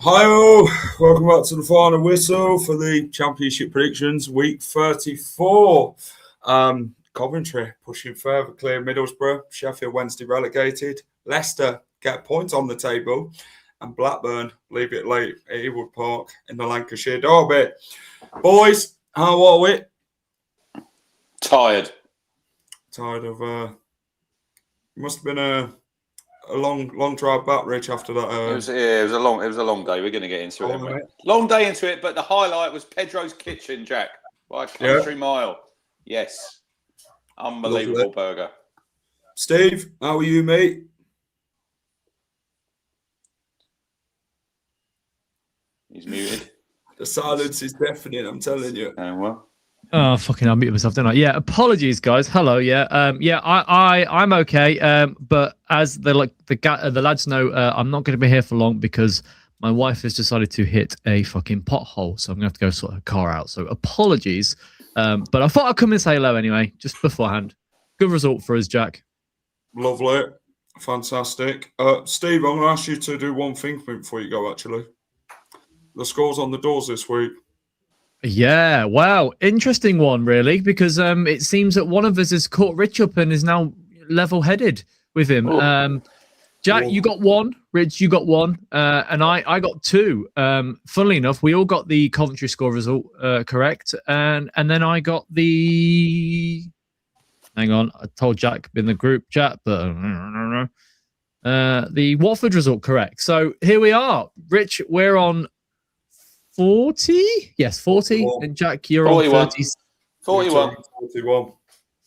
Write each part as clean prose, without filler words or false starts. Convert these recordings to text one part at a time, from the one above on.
Hi-oh, welcome back to the final whistle for the Championship predictions, week 34. Coventry pushing further clear Middlesbrough, Sheffield Wednesday relegated, Leicester get points on the table, and Blackburn leave it late at Ewood Park in the Lancashire derby. Boys, how are we? Tired of, must have been a long drive back, Rich, after that. It was a long day. We're going to get into it. Long day into it, but the highlight was Pedro's Kitchen, Jack, by a country mile. Yes. Unbelievable burger. Steve, how are you, mate? He's muted. The silence is deafening, I'm telling you. Oh, well. Oh, fucking! I muted myself, didn't I? Yeah. Apologies, guys. Hello. Yeah. I'm okay. But as the lads know, I'm not going to be here for long because my wife has decided to hit a fucking pothole, so I'm going to have to go sort her car out. So apologies. But I thought I'd come and say hello anyway, just beforehand. Good result for us, Jack. Lovely, fantastic. Steve, I'm going to ask you to do one thing before you go. Actually, the scores on the doors this week. Yeah, wow. Interesting one, really, because it seems that one of us has caught Rich up and is now level-headed with him. Jack, you got one. Rich, you got one. And I got two. Funnily enough, we all got the Coventry score result correct. And then I got the... Hang on. I told Jack in the group chat, but... the Watford result correct. So here we are. Rich, we're on... 40? Yes, 40. 41. And Jack, you're 41. On 30.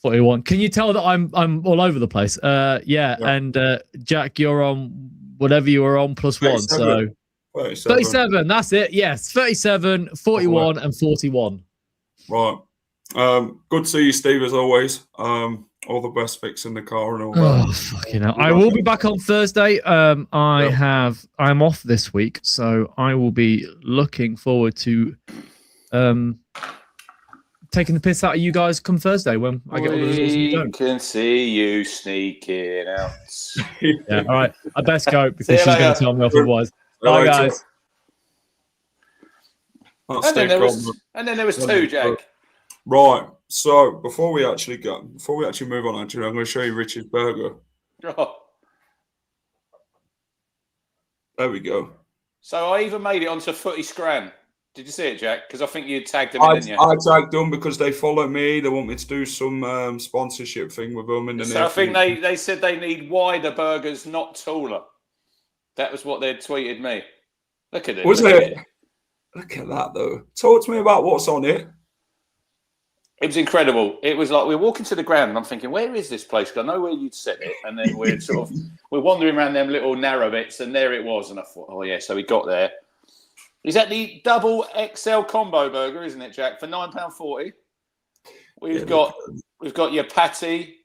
41. Can you tell that I'm all over the place? Yeah. And Jack, you're on whatever you were on plus 37. One. So 37. That's it. Yes, 37, 41, and 41. Right. Good to see you, Steve, as always. All the best fixing the car and all that. Oh, fucking hell. I will be back on Thursday. I'm off this week, so I will be looking forward to taking the piss out of you guys come Thursday when I get all the results and you don't. Can see you sneaking out. Yeah, all right. I best go because she's going to tell me off otherwise. Bye, guys. And then there was two, Jack. Right. So before we actually move on, I'm going to show you Rich's burger. Oh. There we go. So I even made it onto Footy Scran. Did you see it, Jack? Because I think you tagged them in, didn't you? I tagged them because they follow me. They want me to do some sponsorship thing with them. So I think they said they need wider burgers, not taller. That was what they'd tweeted me. Look at it. Was it? Look at that, though. Talk to me about what's on it. It was incredible. It was like we were walking to the ground and I'm thinking, where is this place? Because I know where you'd set it. And then we're wandering around them little narrow bits and there it was. And I thought, oh yeah, so we got there. Is that the double XL combo burger, isn't it, Jack? For £9.40. We've got your patty,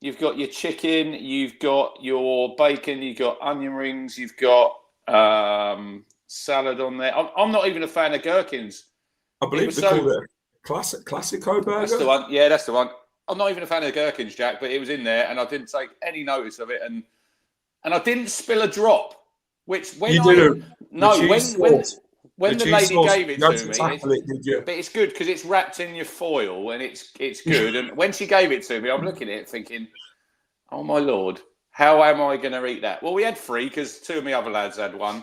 you've got your chicken, you've got your bacon, you've got onion rings, you've got salad on there. I'm not even a fan of gherkins. I believe they call it Classico burger. That's the one. Yeah, that's the one. I'm not even a fan of gherkins, Jack, but it was in there, and I didn't take any notice of it, and I didn't spill a drop. Which when you didn't. When the lady gave it to me, but it's good because it's wrapped in your foil, and it's good. And when she gave it to me, I'm looking at it thinking, "Oh my lord, how am I going to eat that?" Well, we had three because two of my other lads had one,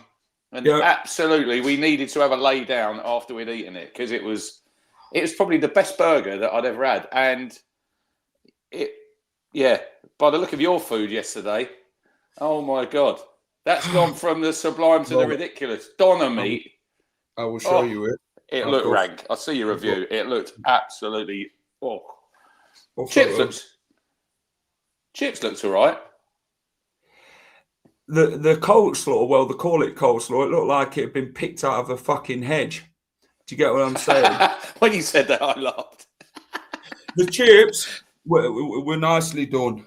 and absolutely, we needed to have a lay down after we'd eaten it because it was probably the best burger that I'd ever had. And by the look of your food yesterday, oh my God, that's gone from the sublime to the ridiculous. Doner meat. I will show you it. It looked rank. I'll see your review. It looked absolutely Chips looked all right. the coleslaw, well, they call it coleslaw. It looked like it had been picked out of a fucking hedge. Do you get what I'm saying? When you said that, I laughed. The chips were nicely done.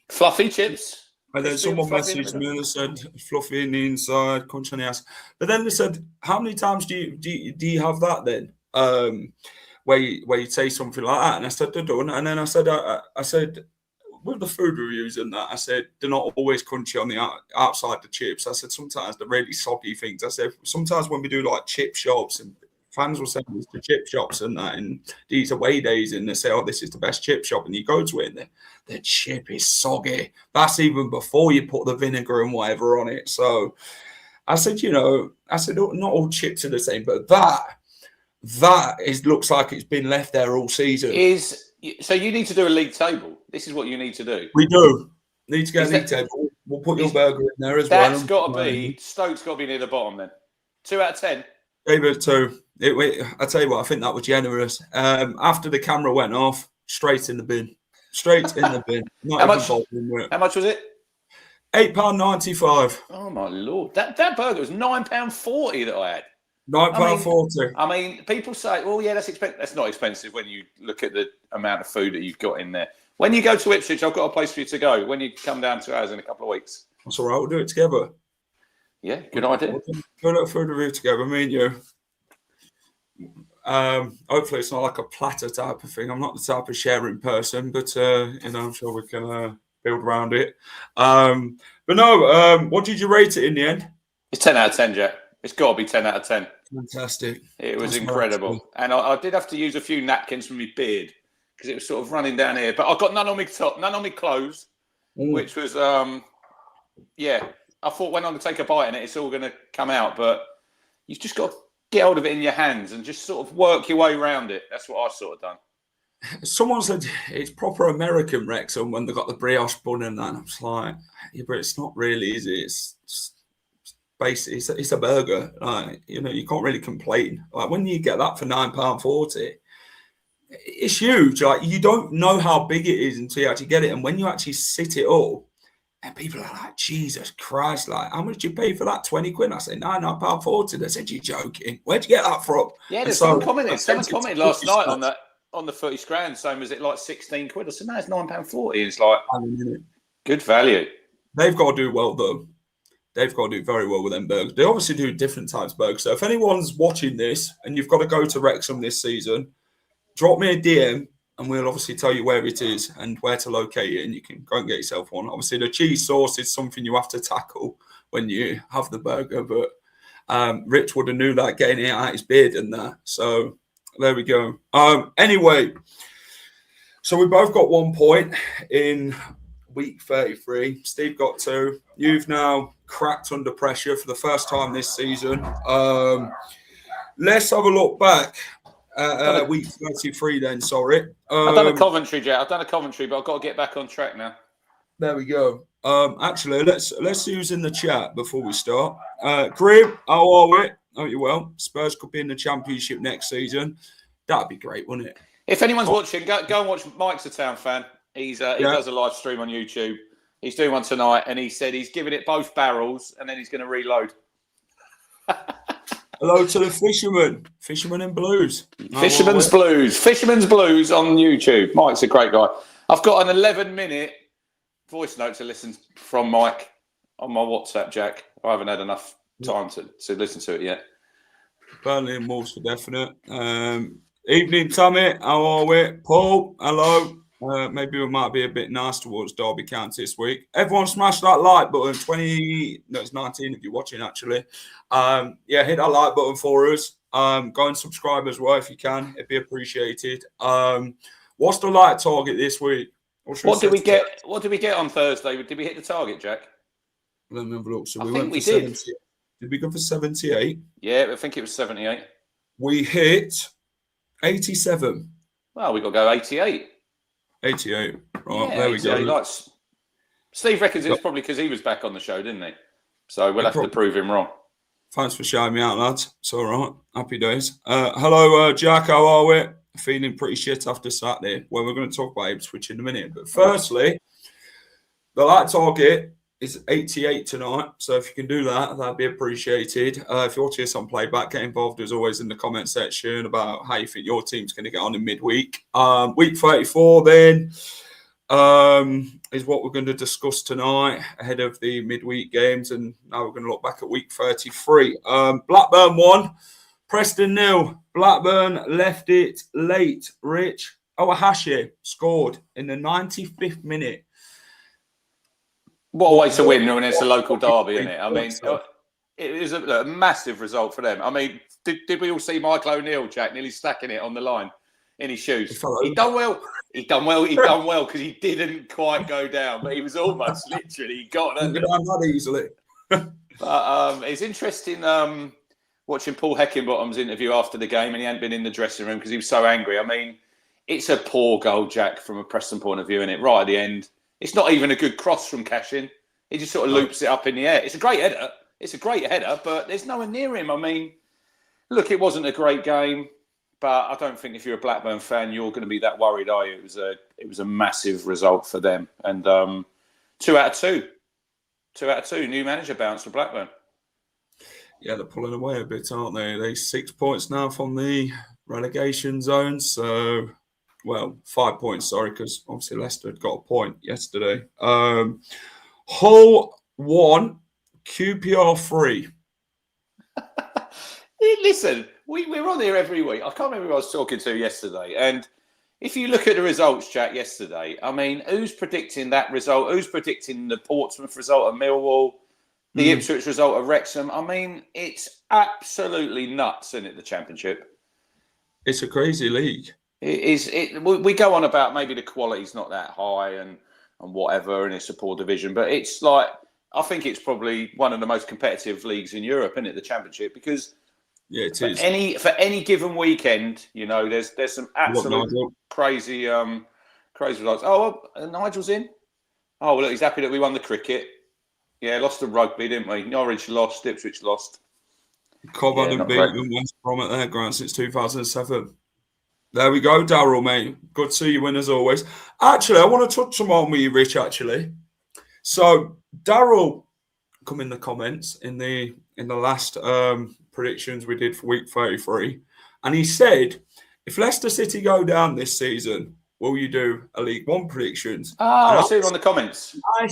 Fluffy chips. And then someone messaged me and they said, fluffy in the inside, crunch on the ass. But then they said, how many times do you have that then? Where you say something like that? And I said, they're done. And then I said, with the food reviews and that, I said, they're not always crunchy on the outside the chips. I said, sometimes they're really soggy things. I said, sometimes when we do like chip shops and fans will send us to chip shops and that, and these away days, and they say, oh, this is the best chip shop. And you go to it and the chip is soggy. That's even before you put the vinegar and whatever on it. So I said, not all chips are the same, but that looks like it's been left there all season. So you need to do a league table. This is what you need to do. We do. Need to get a league table. We'll put your burger in there as well. That's got to be, Stoke's got to be near the bottom then. 2 out of 10. Gave it 2. I tell you what, I think that was generous. After the camera went off, straight in the bin. Straight in the bin. How much was it? £8.95. Oh my lord. That burger was £9.40 that I had. £9.40. I mean, people say, oh yeah, that's expensive. That's not expensive when you look at the amount of food that you've got in there. When you go to Ipswich, I've got a place for you to go. When you come down to ours in a couple of weeks. That's all right. We'll do it together. Yeah, good idea. We'll do a food review together, me and you. Hopefully it's not like a platter type of thing. I'm not the type of sharing person, but I'm sure we can build around it. But no, what did you rate it in the end? It's 10 out of 10, Jack. It's got to be 10 out of 10. Fantastic. It was incredible. And I did have to use a few napkins from my beard because it was sort of running down here. But I got none on my top, none on my clothes, which was, I thought when I'm going to take a bite in it, it's all going to come out. But you've just got to get hold of it in your hands and just sort of work your way around it. That's what I sort of done. Someone said it's proper American Wrexham when they got the brioche bun and that. And I was like, yeah, but it's not really, is it? It's basically, it's a burger. Like, you can't really complain. Like when you get that for £9.40, it's huge. Like you don't know how big it is until you actually get it. And when you actually sit it up, and people are like, Jesus Christ, like, how much did you pay for that? 20 quid? I said, £9.40. They said, you're joking. Where'd you get that from? Yeah, someone commented last night on the 30 grand, same as it like 16 quid. I said, no, it's £9.40. It's like, good value. They've got to do well, though. They've got to do very well with them burgers. They obviously do different types of burgers. So if anyone's watching this and you've got to go to Wrexham this season, drop me a DM. And we'll obviously tell you where it is and where to locate it, and you can go and get yourself one. Obviously, the cheese sauce is something you have to tackle when you have the burger, but Rich would have knew that getting it out his beard and that. So there we go. Anyway, so we both got 1 point in week 33. Steve got 2. You've now cracked under pressure for the first time this season. Let's have a look back. Week 33 then, sorry. I've done a Coventry, Jack. I've done a Coventry, but I've got to get back on track now. There we go. Actually, let's use in the chat before we start. Grim, how are we? Hope you well. Spurs could be in the Championship next season. That'd be great, wouldn't it? If anyone's watching, go and watch. Mike's a Town fan. He does a live stream on YouTube. He's doing one tonight, and he said he's giving it both barrels, and then he's going to reload. Hello to the Fisherman in Blues. Fisherman's Blues on YouTube. Mike's a great guy. I've got an 11-minute voice note to listen from Mike on my WhatsApp, Jack. I haven't had enough time to listen to it yet. Burnley and Wolves for definite. Evening, Tommy. How are we? Paul, hello. Maybe we might be a bit nice towards Derby County this week. Everyone smash that like button. It's 19 if you're watching, actually. Hit that like button for us. Go and subscribe as well if you can. It'd be appreciated. What's the like target this week? What did we get on Thursday? Did we hit the target, Jack? Let me have a look. So I we think went we for did. 70. Did we go for 78? Yeah, I think it was 78. We hit 87. Well, we got to go 88. 88. Right, yeah, there we go. Steve reckons it's probably because he was back on the show, didn't he? So we'll have to prove him wrong. Thanks for shouting me out, lads. It's all right. Happy days. Hello, Jack. How are we? Feeling pretty shit after Saturday. Well, we're going to talk about Ipswich in a minute. But firstly, the like target is 88 tonight. So if you can do that, that'd be appreciated. If you're watching us on playback, get involved as always in the comment section about how you think your team's going to get on in midweek. Week 34 then is what we're going to discuss tonight ahead of the midweek games. And now we're going to look back at week 33. Blackburn 1, Preston 0. Blackburn left it late. Rich Owahashi scored in the 95th minute. What a way to win when it's a local derby, isn't it? I mean, it was a massive result for them. I mean, did we all see Michael O'Neill, Jack, nearly stacking it on the line in his shoes? He done well because he didn't quite go down, but he was almost literally he got it. Not easily. But it's interesting watching Paul Heckingbottom's interview after the game, and he hadn't been in the dressing room because he was so angry. I mean, it's a poor goal, Jack, from a Preston point of view, isn't it? Right at the end. It's not even a good cross from Cashin. He just sort of loops it up in the air. It's a great header. But there's no one near him. I mean, look, it wasn't a great game, but I don't think if you're a Blackburn fan, you're going to be that worried, are you? It was a massive result for them. And 2 out of 2. 2 out of 2. New manager bounce for Blackburn. Yeah, they're pulling away a bit, aren't they? They're 6 points now from the relegation zone. So... Well, 5 points, sorry, because obviously Leicester had got a point yesterday. Hull 1, QPR 3. Listen, we're on here every week. I can't remember who I was talking to yesterday. And if you look at the results, Jack, yesterday, I mean, who's predicting that result? Who's predicting the Portsmouth result of Millwall? The Ipswich result of Wrexham? I mean, it's absolutely nuts, isn't it, the Championship? It's a crazy league. We go on about maybe the quality's not that high and whatever, and it's a poor division, but it's like I think it's probably one of the most competitive leagues in Europe, isn't it? The Championship, because it is. For any given weekend, you know, there's some absolute crazy results. Oh, well, Nigel's in. Oh, well, look, he's happy that we won the cricket. Yeah, lost the rugby, didn't we? Norwich lost, Ipswich lost. Cov hadn't beaten West Brom at their ground since 2007. There we go, Daryl, mate. Good to see you win as always. Actually, I want to touch some on with you, Rich, actually. So, Daryl come in the comments in the last predictions we did for week 33. And he said, if Leicester City go down this season, will you do a League One predictions? Oh, I see it on the comments. I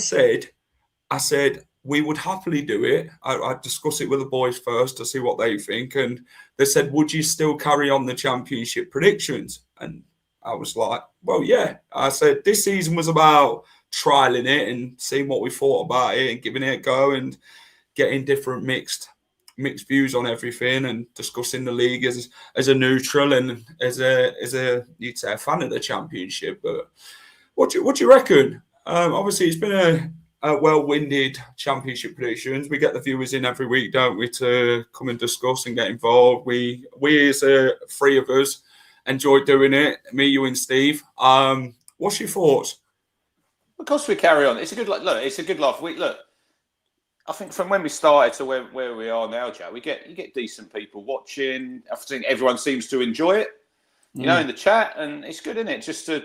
said, we would happily do it. I'd discuss it with the boys first to see what they think. And they said, would you still carry on the Championship predictions? And I was like, well, yeah. I said, this season was about trialing it and seeing what we thought about it and giving it a go and getting different mixed views on everything and discussing the league as a neutral and as a you'd say a fan of the Championship. But what do you reckon? Obviously, it's been a well-winded Championship predictions. We get the viewers in every week, don't we, to come and discuss and get involved. We as three of us enjoy doing it. Me, you, and Steve. What's your thoughts? Of course, we carry on. It's a good look. It's a good laugh. I think from when we started to where we are now, Jack, you get decent people watching. I think everyone seems to enjoy it. You know, in the chat, and it's good, isn't it? Just to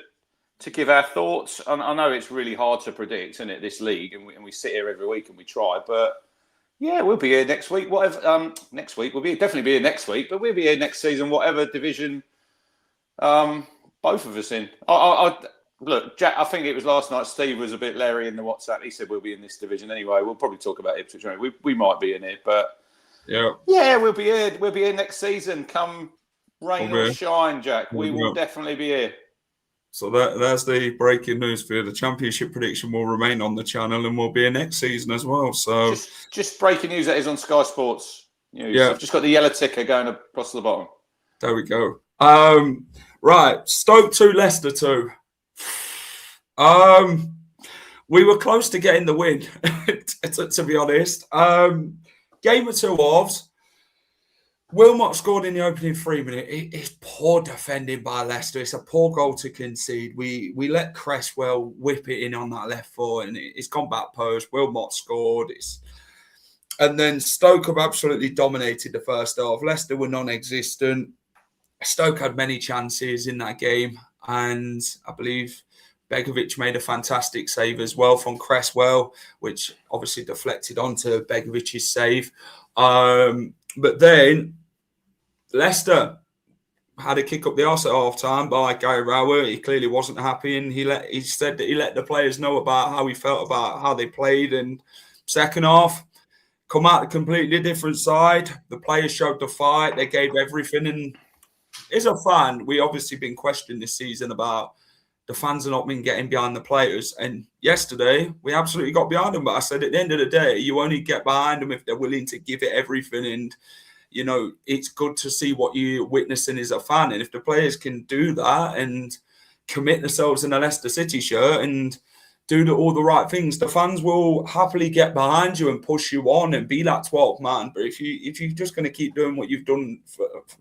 give our thoughts. I know it's really hard to predict, isn't it, this league, and we sit here every week and we try, but yeah, we'll be here next week. Whatever, next week we'll definitely be here next week, but we'll be here next season, whatever division both of us in. Look, Jack, I think it was last night. Steve was a bit leery in the WhatsApp. He said we'll be in this division anyway. We'll probably talk about Ipswich. We might be in it, but yeah, we'll be here. We'll be here next season. Come rain or shine, Jack. We will definitely be here. So there's the breaking news for you. The Championship prediction will remain on the channel and will be here next season as well. So just breaking news that is on Sky Sports News. Yeah. I've just got the yellow ticker going across the bottom. There we go. Right, Stoke 2, Leicester 2. We were close to getting the win, to be honest. Game of two halves. Wilmot scored in the opening 3 minutes. It's poor defending by Leicester. It's a poor goal to concede. We let Cresswell whip it in on that left foot, and it's gone back post. Wilmot scored. And then Stoke have absolutely dominated the first half. Leicester were non-existent. Stoke had many chances in that game, and I believe Begovic made a fantastic save as well from Cresswell, which obviously deflected onto Begovic's save. But then Leicester had a kick up the arse at half time by Gary Rowett. He clearly wasn't happy, and he said that he let the players know about how he felt about how they played. And second half, come out a completely different side. The players showed the fight. They gave everything. And as a fan, we obviously been questioned this season about the fans have not been getting behind the players. And yesterday, we absolutely got behind them. But I said at the end of the day, you only get behind them if they're willing to give it everything. And you know, it's good to see what you're witnessing as a fan. And if the players can do that and commit themselves in a Leicester City shirt and do all the right things, the fans will happily get behind you and push you on and be that 12th man. But if you're just going to keep doing what you've done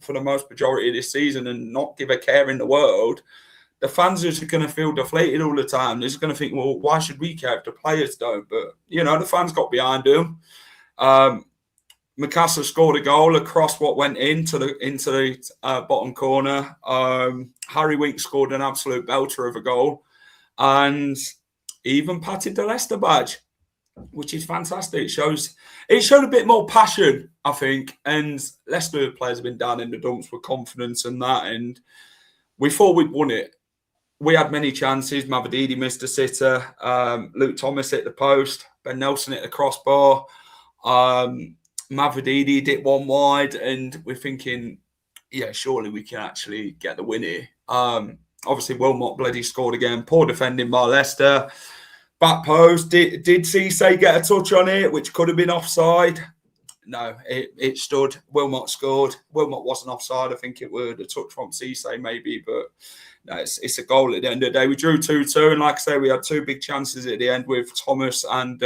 for the most majority of this season and not give a care in the world, the fans are just going to feel deflated all the time. They're just going to think, well, why should we care if the players don't? But, you know, the fans got behind them. Mikasa scored a goal across what went into the bottom corner. Harry Winks scored an absolute belter of a goal, and even patted the Leicester badge, which is fantastic. It showed a bit more passion, I think, and Leicester players have been down in the dumps with confidence and that, and we thought we'd won it. We had many chances. Mavididi missed a sitter. Luke Thomas hit the post. Ben Nelson hit the crossbar. Mavididi did one wide, and we're thinking, yeah, surely we can actually get the win here. Obviously, Wilmot bloody scored again. Poor defending by Leicester. Back post. Did Cisse get a touch on it, which could have been offside? No, it stood. Wilmot scored. Wilmot wasn't offside. I think it was a touch from Cisse maybe, but no, it's a goal at the end of the day. We drew 2-2, and like I say, we had two big chances at the end with Thomas and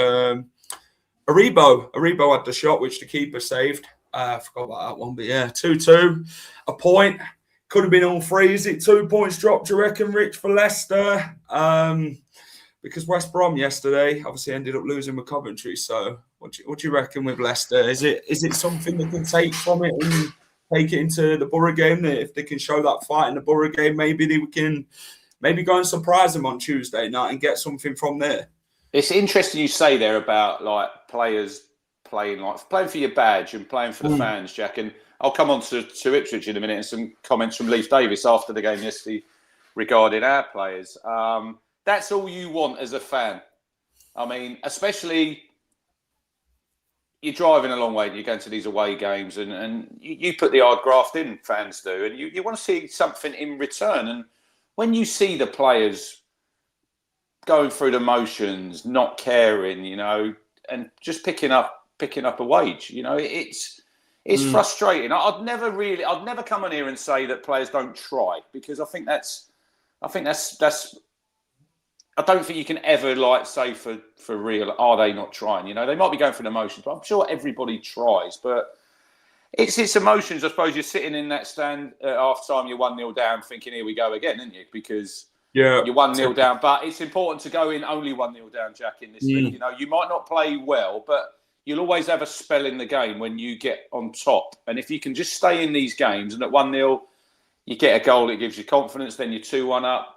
Aribo had the shot, which the keeper saved. I forgot about that one, but yeah, 2-2. A point. Could have been all three. Is it 2 points dropped, do you reckon, Rich, for Leicester? Because West Brom yesterday obviously ended up losing with Coventry. So what do you reckon with Leicester? Is it something they can take from it and take it into the Borough game? That if they can show that fight in the Borough game, maybe they can go and surprise them on Tuesday night and get something from there. It's interesting you say there about like players playing for your badge and playing for the fans, Jack. And I'll come on to Ipswich in a minute and some comments from Leif Davis after the game yesterday regarding our players. That's all you want as a fan. I mean, especially you're driving a long way and you're going to these away games and you put the hard graft in, fans do, and you want to see something in return. And when you see the players going through the motions, not caring, you know, and just picking up a wage, you know, it's frustrating. I'd never come on here and say that players don't try, because I don't think you can ever like say for real, are they not trying? You know, they might be going through the motions, but I'm sure everybody tries. But it's emotions. I suppose you're sitting in that stand at half time, you're 1-0 down, thinking, here we go again, aren't you? Because you're 1-0 down. But it's important to go in only 1-0 down, Jack, in this league. You know, you might not play well, but you'll always have a spell in the game when you get on top. And if you can just stay in these games and at 1-0, you get a goal, it gives you confidence, then you're 2-1 up.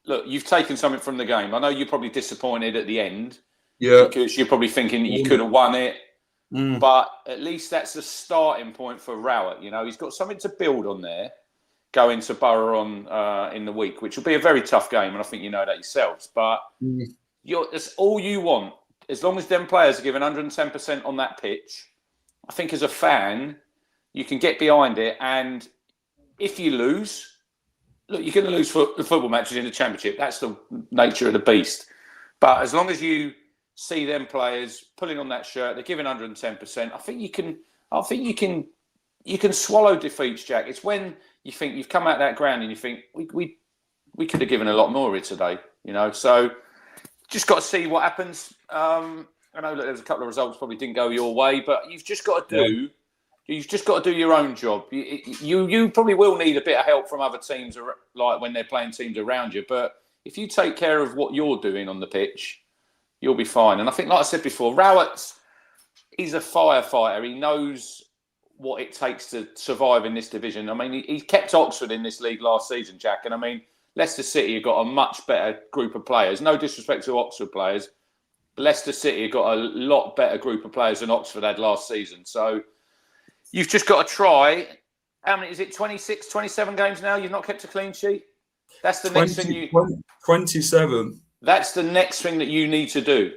Look, you've taken something from the game. I know you're probably disappointed at the end, because you're probably thinking you could have won it. But at least that's the starting point for Rowett. You know, he's got something to build on there, going to Borough on in the week, which will be a very tough game, and I think you know that yourselves. But that's all you want. As long as them players are giving 110% on that pitch, I think as a fan, you can get behind it. And if you lose, look, you're going to lose the football matches in the Championship. That's the nature of the beast. But as long as you see them players pulling on that shirt, they're giving 110%. I think you can swallow defeats, Jack. It's when you think you've come out that ground and you think we could have given a lot more here today, you know. So just got to see what happens. I know that there's a couple of results probably didn't go your way, but you've just got to do. You've just got to do your own job. You probably will need a bit of help from other teams, like when they're playing teams around you. But if you take care of what you're doing on the pitch, you'll be fine. And I think, like I said before, he's a firefighter. He knows what it takes to survive in this division. I mean, he kept Oxford in this league last season, Jack. And I mean, Leicester City have got a much better group of players. No disrespect to Oxford players, but Leicester City have got a lot better group of players than Oxford had last season. So you've just got to try. How many is it? 26, 27 games now? You've not kept a clean sheet? That's the next thing 27. That's the next thing that you need to do.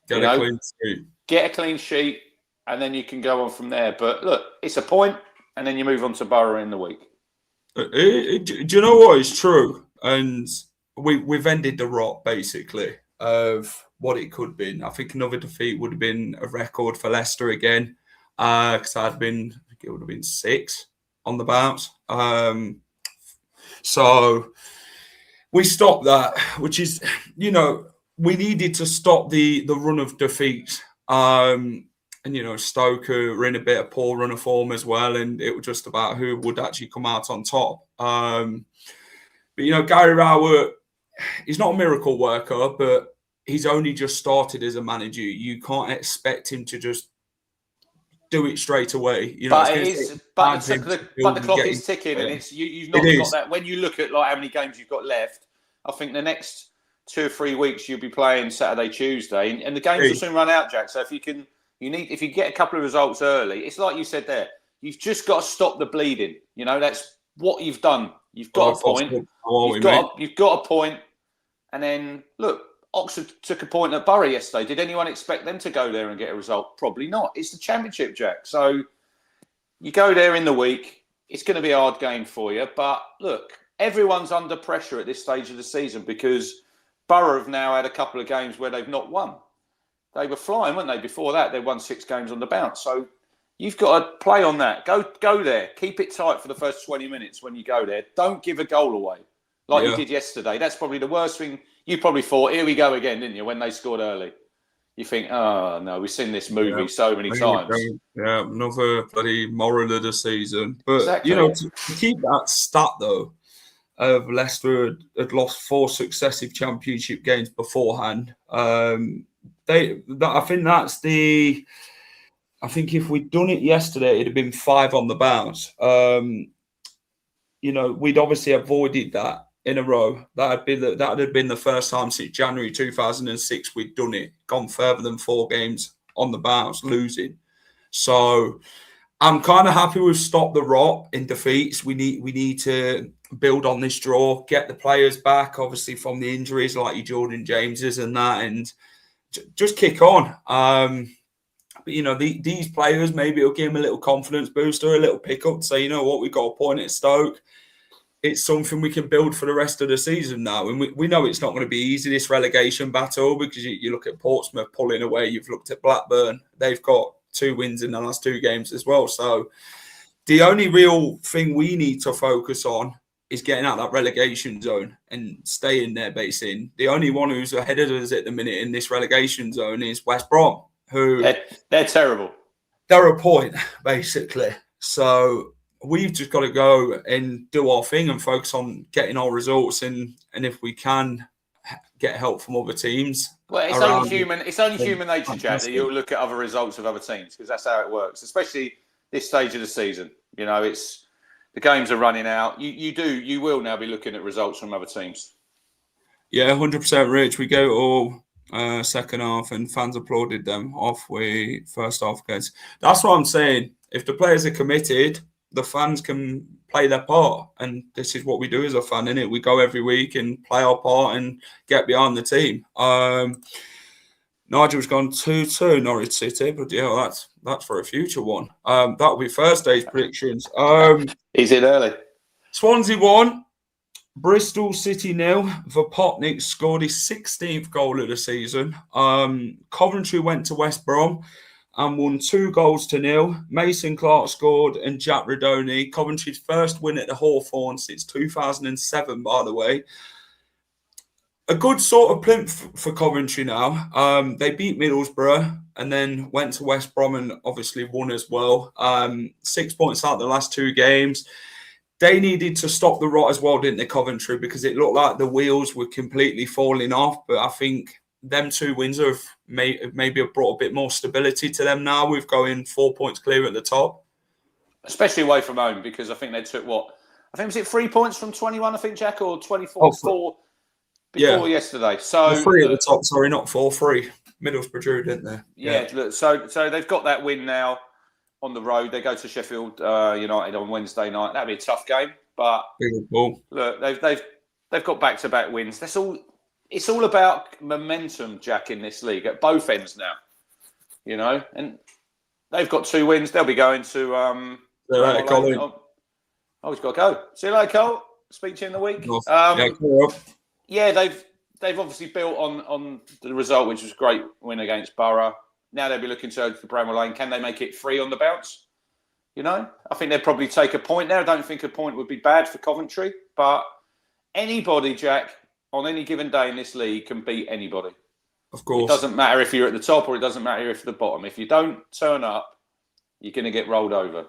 Get a clean sheet. Get a clean sheet, and then you can go on from there. But look, it's a point, and then you move on to Borough in the week. Do you know what is true? And we've ended the rot, basically, of what it could have been. I think another defeat would have been a record for Leicester again, because it would have been 6 on the bounce. So we stopped that, which is, we needed to stop the run of defeats. And, Stoke were in a bit of poor run of form as well. And it was just about who would actually come out on top. But, Gary Rowett, he's not a miracle worker, but he's only just started as a manager. You can't expect him to just do it straight away. But the clock is ticking, and you've not got that. When you look at how many games you've got left, I think the next 2 or 3 weeks you'll be playing Saturday, Tuesday, and the games will soon run out, Jack. So if you get a couple of results early, it's like you said there. You've just got to stop the bleeding. That's what you've done. You've got a point. You've got a point, and then look. Oxford took a point at Borough yesterday. Did anyone expect them to go there and get a result? Probably not. It's the Championship, Jack. So you go there in the week. It's going to be a hard game for you. But look, everyone's under pressure at this stage of the season because Borough have now had a couple of games where they've not won. They were flying, weren't they? Before that, they won 6 games on the bounce. So you've got to play on that. Go there. Keep it tight for the first 20 minutes when you go there. Don't give a goal away like you did yesterday. That's probably the worst thing. You probably thought, here we go again, didn't you, when they scored early? You think, oh, no, we've seen this movie so many times. Yeah, another bloody moral of the season. But, exactly. To keep that stat, though, of Leicester had lost 4 successive championship games beforehand. I think that's the... I think if we'd done it yesterday, it'd have been 5 on the bounce. We'd obviously avoided that in a row. That had been the first time since January 2006 we'd done it, gone further than 4 games on the bounce, losing. So I'm kind of happy we've stopped the rot in defeats. We need to build on this draw, get the players back, obviously from the injuries like your Jordan Jameses and that, and just kick on. But these players, maybe it'll give them a little confidence booster, a little pickup to say, you know what, we've got a point at Stoke. It's something we can build for the rest of the season now. And we know it's not going to be easy, this relegation battle, because you look at Portsmouth pulling away. You've looked at Blackburn. They've got 2 wins in the last 2 games as well. So the only real thing we need to focus on is getting out that relegation zone and staying there, basically. The only one who's ahead of us at the minute in this relegation zone is West Brom, who... They're terrible. They're a point, basically. So... we've just got to go and do our thing and focus on getting our results, and if we can get help from other teams. Well, it's only human nature, Jack, that you'll look at other results of other teams, because that's how it works, especially this stage of the season. It's the games are running out. You will now be looking at results from other teams. Yeah, 100%, Rich. We go all second half, and fans applauded them halfway first half against. That's what I'm saying. If the players are committed, the fans can play their part, and this is what we do as a fan, innit? We go every week and play our part and get behind the team. Nigel's gone 2-2 Norwich City, but that's for a future one. That'll be Thursday's predictions. Is it early? Swansea 1, Bristol City 0. Vopotnik scored his 16th goal of the season. Coventry went to West Brom and won 2-0. Mason Clark scored and Jack Radoni. Coventry's first win at the Hawthorn since 2007, by the way. A good sort of plinth for Coventry now. They beat Middlesbrough and then went to West Brom and obviously won as well. 6 points out the last 2 games. They needed to stop the rot as well, didn't they, Coventry? Because it looked like the wheels were completely falling off. But I think them 2 wins have maybe brought a bit more stability to them now with going 4 points clear at the top. Especially away from home, because I think they took, I think was it 3 points from 21? I think Jack or 24 before yesterday. So 3 at the top. Sorry, not 4-3. Middlesbrough drew, didn't they? Yeah. Look, so they've got that win now on the road. They go to Sheffield United on Wednesday night. That'll be a tough game, but look, they've got back-to-back wins. That's all. It's all about momentum, Jack, in this league at both ends now. And they've got 2 wins. They'll be going to. He's got to go. See you later, Cole. Speak to you in the week. They've obviously built on the result, which was a great win against Borough. Now they'll be looking to Bramall Lane. Can they make it 3 on the bounce? I think they'd probably take a point there. I don't think a point would be bad for Coventry, but anybody, Jack, on any given day in this league can beat anybody. Of course. It doesn't matter if you're at the top or it doesn't matter if you're at the bottom. If you don't turn up, you're going to get rolled over.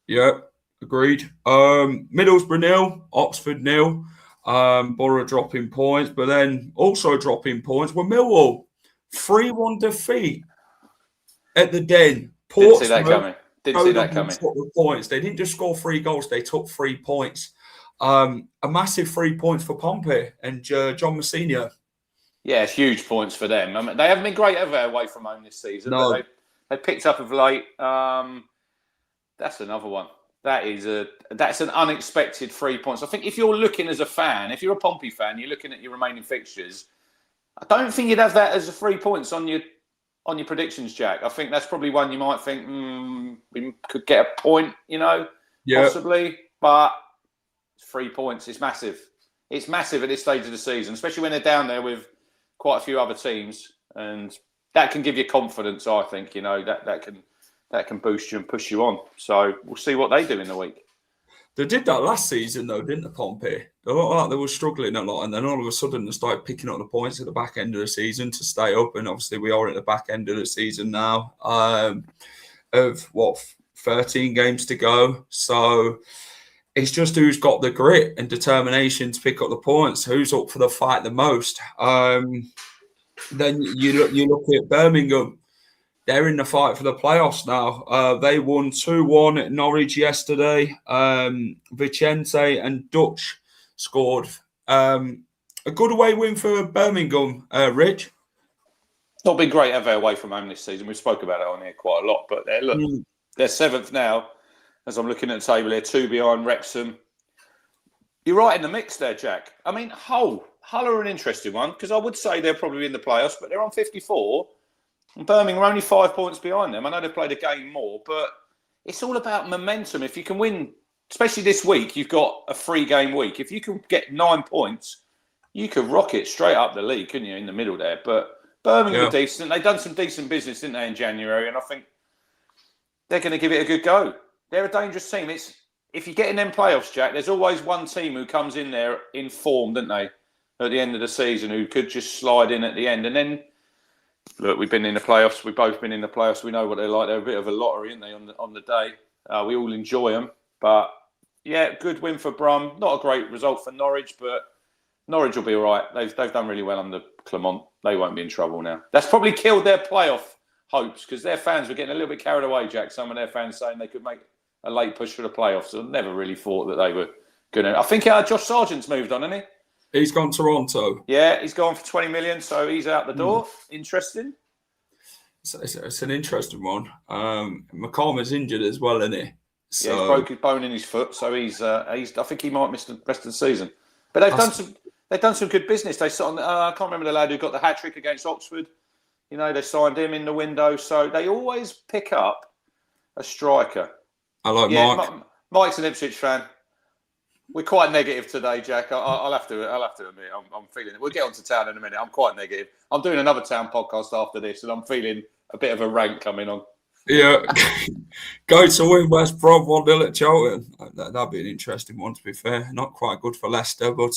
Yeah, agreed. Middlesbrough 0, Oxford 0. Borough dropping points, but then also dropping points were Millwall. 3-1 defeat at the Den. Didn't see that coming. Took the points. They didn't just score 3 goals, they took 3 points. A massive 3 points for Pompey and John Messina. Yeah, it's huge points for them. I mean, they haven't been great ever away from home this season. No. But they picked up of late. That's another one. That's an unexpected 3 points. I think if you're looking as a fan, if you're a Pompey fan, you're looking at your remaining fixtures. I don't think you'd have that as a 3 points on your predictions, Jack. I think that's probably one you might think we could get a point, possibly. But 3 points is massive. It's massive at this stage of the season, especially when they're down there with quite a few other teams, and that can give you confidence. I think that can boost you and push you on. So we'll see what they do in the week. They did that last season, though, didn't they, Pompey? They looked like they were struggling a lot, and then all of a sudden they started picking up the points at the back end of the season to stay up. And obviously, we are at the back end of the season now, of 13 games to go. So it's just who's got the grit and determination to pick up the points, who's up for the fight the most. Then you look at Birmingham. They're in the fight for the playoffs now. They won 2-1 at Norwich yesterday. Vicente and Dutch scored. A good away win for Birmingham, Rich. Not been great ever away from home this season. We spoke about it on here quite a lot, but they're 7th now. As I'm looking at the table here, 2 behind Wrexham. You're right in the mix there, Jack. I mean, Hull are an interesting one because I would say they're probably in the playoffs, but they're on 54. And Birmingham are only 5 points behind them. I know they've played a game more, but it's all about momentum. If you can win, especially this week, you've got a 3-game week. If you can get 9 points, you could rocket straight up the league, couldn't you, in the middle there? But Birmingham are decent. They've done some decent business, didn't they, in January? And I think they're going to give it a good go. They're a dangerous team. If you get in them playoffs, Jack, there's always one team who comes in there in form, don't they, at the end of the season, who could just slide in at the end. And then, look, we've been in the playoffs. We've both been in the playoffs. We know what they're like. They're a bit of a lottery, aren't they, on the day? We all enjoy them. But, yeah, good win for Brom. Not a great result for Norwich, but Norwich will be all right. They've done really well under Clement. They won't be in trouble now. That's probably killed their playoff hopes because their fans were getting a little bit carried away, Jack. Some of their fans saying they could make a late push for the playoffs. I never really thought that they were going to. I think Josh Sargent's moved on, hasn't he? He's gone to Toronto. Yeah, he's gone for 20 million, so he's out the door. Interesting. It's an interesting one. McCormack's injured as well, isn't he? So, yeah, he's broke his bone in his foot, so he's. I think he might miss the rest of the season. But they've done some good business. They I can't remember the lad who got the hat trick against Oxford. They signed him in the window, so they always pick up a striker. I like Mike. Mike's an Ipswich fan. We're quite negative today, Jack. I'll have to admit, I'm feeling it. We'll get on to town in a minute. I'm quite negative. I'm doing another town podcast after this, and I'm feeling a bit of a rank coming on. Yeah, go to win West Brom 1-0 at Charlton. That'd be an interesting one, to be fair. Not quite good for Leicester, but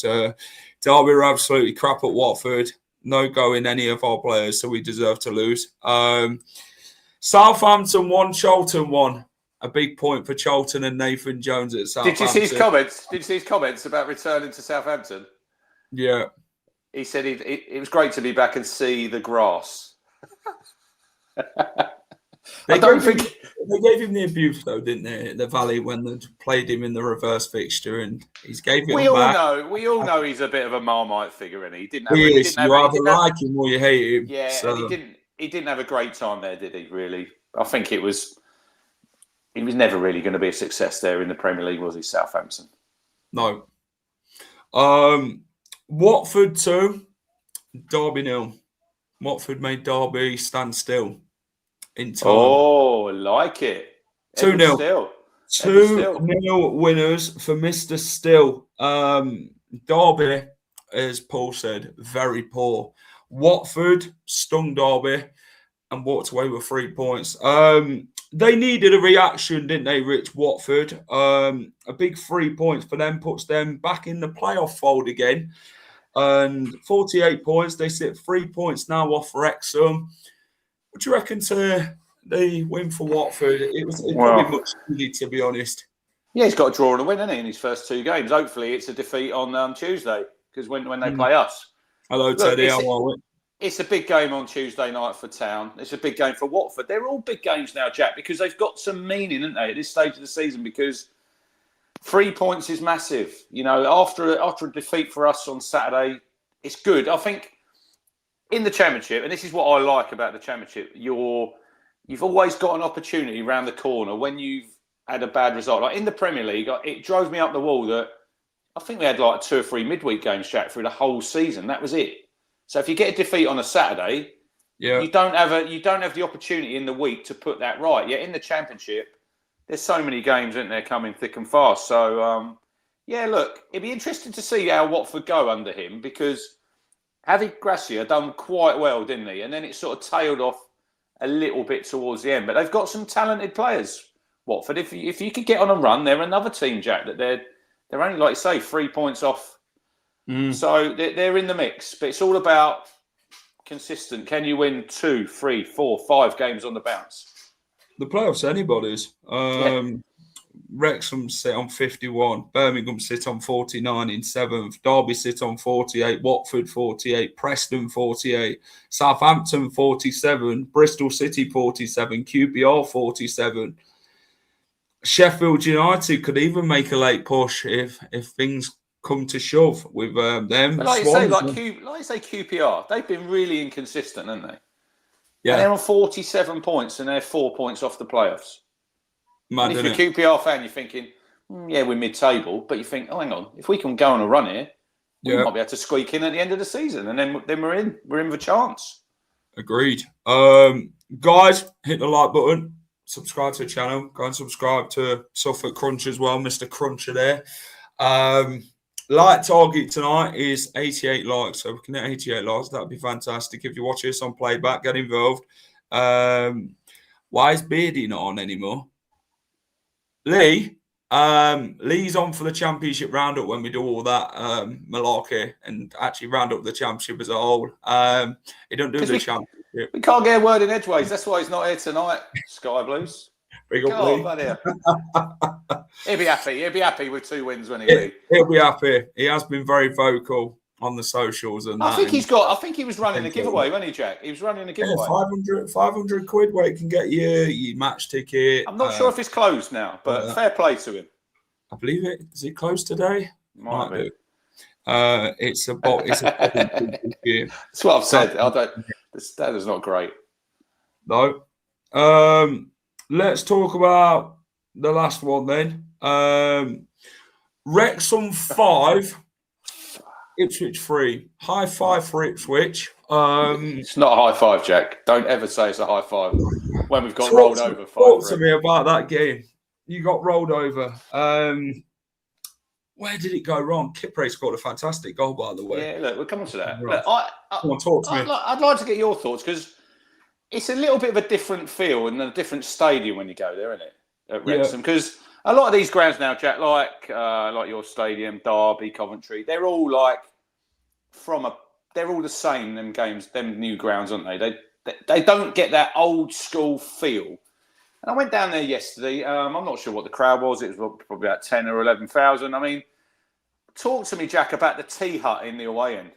Derby are absolutely crap at Watford. No go in any of our players, so we deserve to lose. Southampton 1, Charlton 1. A big point for Charlton and Nathan Jones at Southampton. Did you see his comments about returning to Southampton? Yeah. He said it was great to be back and see the grass. I don't think They gave him the abuse, though, didn't they? At the Valley when they played him in the reverse fixture, and he's gave it We back. all know he's a bit of a Marmite figure, and he didn't have. You either like him or you hate him. Yeah, so. and he didn't have a great time there, did he? Really, I think he was never really going to be a success there in the Premier League, was he? Southampton. No. Watford 2, Derby 0. Watford made Derby stand still in time. Oh, I like it. 2-0. 2-0 winners for Mr. Still. Derby, as Paul said, very poor. Watford stung Derby and walked away with 3 points. They needed a reaction, didn't they, Rich? Watford. A big 3 points for them puts them back in the playoff fold again. And 48 points. They sit 3 points now off Wrexham. What do you reckon to the win for Watford? It was probably much needed, to be honest. Yeah, he's got a draw and a win, hasn't he, in his first 2 games? Hopefully it's a defeat on Tuesday, because when they play us. Hello, Teddy. How are we? It's a big game on Tuesday night for Town. It's a big game for Watford. They're all big games now, Jack, because they've got some meaning, haven't they, at this stage of the season, because 3 points is massive. You know, after a defeat for us on Saturday, it's good. I think in the Championship, and this is what I like about the Championship, you've always got an opportunity around the corner when you've had a bad result. Like in the Premier League, it drove me up the wall that I think we had like 2 or 3 midweek games, Jack, through the whole season. That was it. So if you get a defeat on a Saturday, you don't have the opportunity in the week to put that right. Yet in the Championship, there's so many games, isn't there, coming thick and fast. So look, it'd be interesting to see how Watford go under him, because Javi Gracia done quite well, didn't he? And then it sort of tailed off a little bit towards the end. But they've got some talented players, Watford. If you could get on a run, they're another team, Jack, that they're only, like you say, 3 points off. So they're in the mix. But it's all about consistent. Can you win 2, 3, 4, 5 games on the bounce? The playoffs, anybody's. Wrexham sit on 51. Birmingham sit on 49 in 7th. Derby sit on 48. Watford 48. Preston 48. Southampton 47. Bristol City 47. QPR 47. Sheffield United could even make a late push if things come to shove with them. But like you say, QPR, they've been really inconsistent, haven't they? Yeah. And they're on 47 points and they're 4 points off the playoffs. Mad, and if you're a QPR fan, you're thinking, we're mid-table. But you think, hang on, if we can go on a run here, we might be able to squeak in at the end of the season. And then we're in with a chance. Agreed. Guys, hit the like button. Subscribe to the channel. Go and subscribe to Suffolk Crunch as well, Mr. Cruncher there. Like target tonight is 88 likes. So if we can hit 88 likes, that'd be fantastic. If you watch this on playback, get involved. Why is Beardy not on anymore? Lee's on for the Championship roundup when we do all that malarkey and actually round up the Championship as a whole. He don't do the Championship. We can't get a word in edgeways. That's why he's not here tonight, Sky Blues. Big up, Lee. He'll be happy. He'll be happy with 2 wins when he'll be happy. He has been very vocal on the socials and I think he was running a giveaway, wasn't he, Jack? He was running a giveaway. 500 quid where he can get your match ticket. I'm not sure if it's closed now, but fair play to him. I believe it. Is it closed today? Might be. It's a bot. It's a That's what I've said. That is not great. No. Let's talk about the last one then. Wrexham 5, Ipswich 3. High five for Ipswich. It's not a high five, Jack. Don't ever say it's a high five when we've got rolled over. Talk to me about that game. You got rolled over. Where did it go wrong? Kipre scored a fantastic goal, by the way. Yeah, look, we'll come on to that. Right. Look, Come on, talk to me. I'd like to get your thoughts, because it's a little bit of a different feel and a different stadium when you go there, isn't it? At Wrexham, because a lot of these grounds now, Jack, like your stadium, Derby, Coventry, they're all they're all the same. Them games, them new grounds, aren't they? They don't get that old school feel. And I went down there yesterday. I'm not sure what the crowd was. It was probably about 10 or 11,000. I mean, talk to me, Jack, about the tea hut in the away end.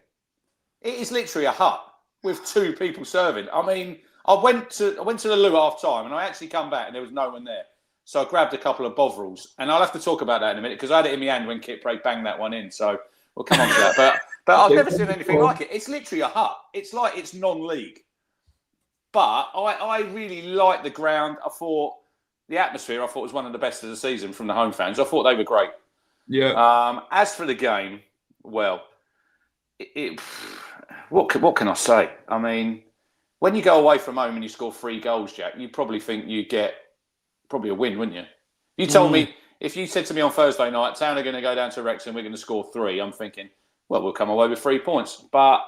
It is literally a hut with 2 people serving. I mean, I went to the loo half time, and I actually come back, and there was no one there. So I grabbed a couple of Bovrils, and I'll have to talk about that in a minute because I had it in my hand when Kit Prey banged that one in. So we'll come on to that. But I've never seen anything like it. It's literally a hut. It's like it's non-league. But I really liked the ground. I thought the atmosphere, was one of the best of the season from the home fans. I thought they were great. Yeah. As for the game, well, what can I say? I mean, when you go away from home and you score 3 goals, Jack, you probably think you get probably a win, wouldn't you? You told me, if you said to me on Thursday night, Town are going to go down to Wrexham, we're going to score 3, I'm thinking, well, we'll come away with 3 points. But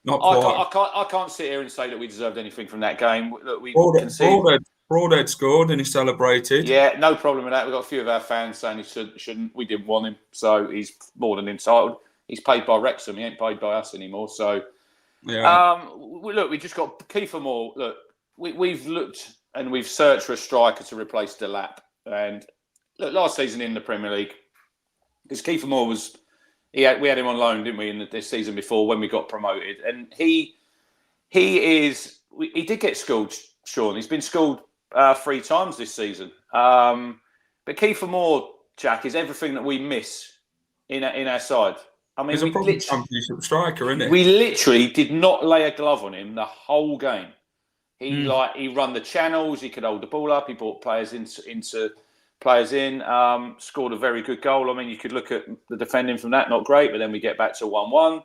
not quite. I can't sit here and say that we deserved anything from that game. Look, Broadhead scored and he celebrated. Yeah, no problem with that. We've got a few of our fans saying he shouldn't. We didn't want him, so he's more than entitled. He's paid by Wrexham. He ain't paid by us anymore. So, look, we just got Kiefer Moore. Look, we've looked and we've searched for a striker to replace Delap. And look, last season in the Premier League, because Kiefer Moore was, we had him on loan, didn't we, in this season before when we got promoted, and he did get schooled, Sean. He's been schooled 3 times this season. But Kiefer Moore, Jack, is everything that we miss in our side. I mean, he's a proper championship striker, isn't he? We literally did not lay a glove on him the whole game. He run the channels. He could hold the ball up. He brought players into players in. Scored a very good goal. I mean, you could look at the defending from that, not great, but then we get back to 1-1.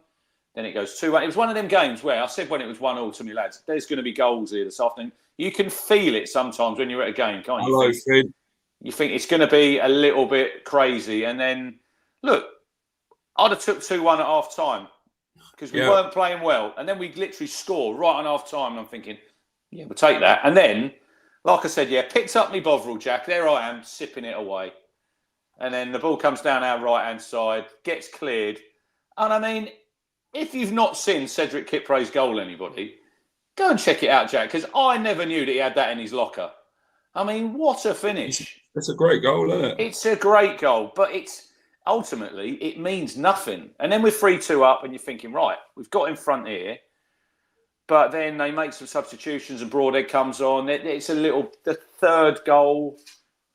Then it goes 2-1. It was one of them games where I said when it was 1-1 to me, lads, there's going to be goals here this afternoon. You can feel it sometimes when you're at a game, can't you? You think it's going to be a little bit crazy. And then, look, I'd have took 2-1 at half time because we weren't playing well. And then we literally score right on half time. And I'm thinking, yeah, we'll take that. And then, like I said, picked up me Bovril, Jack. There I am, sipping it away. And then the ball comes down our right-hand side, gets cleared. And I mean, if you've not seen Cedric Kipray's goal, anybody, go and check it out, Jack, because I never knew that he had that in his locker. I mean, what a finish. It's a great goal, isn't it? It's a great goal, but ultimately, it means nothing. And then we're 3-2 up and you're thinking, right, we've got in front here. But then they make some substitutions and Broadhead comes on. It's the third goal.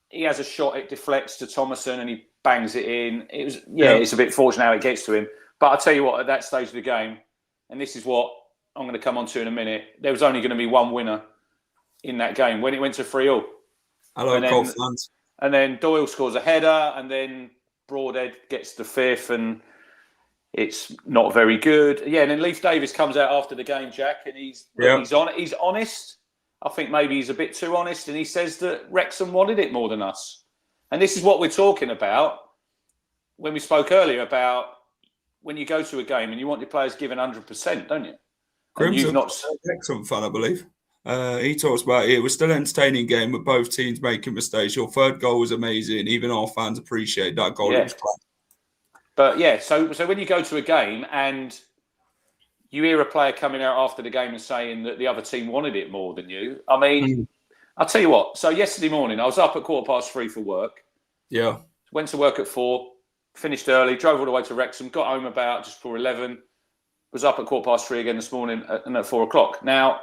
He has a shot, it deflects to Thomason and he bangs it in. It's a bit fortunate how it gets to him. But I'll tell you what, at that stage of the game, and this is what I'm going to come on to in a minute, there was only going to be one winner in that game when it went to 3-3. Hello, Cole fans. And then Doyle scores a header and then Broadhead gets the 5th and it's not very good. Yeah, and then Leif Davis comes out after the game, Jack, and he's honest. I think maybe he's a bit too honest, and he says that Wrexham wanted it more than us. And this is what we're talking about when we spoke earlier about when you go to a game and you want your players given 100%, don't you? Grim's an excellent fan, I believe. He talks about it was still an entertaining game with both teams making mistakes. Your third goal was amazing. Even our fans appreciate that goal. It was class. But yeah, so when you go to a game and you hear a player coming out after the game and saying that the other team wanted it more than you, I mean, I'll tell you what. So yesterday morning, I was up at 3:15 for work. Yeah. Went to work at 4, finished early, drove all the way to Wrexham, got home about just before 11, was up at 3:15 again this morning and at 4 o'clock. Now,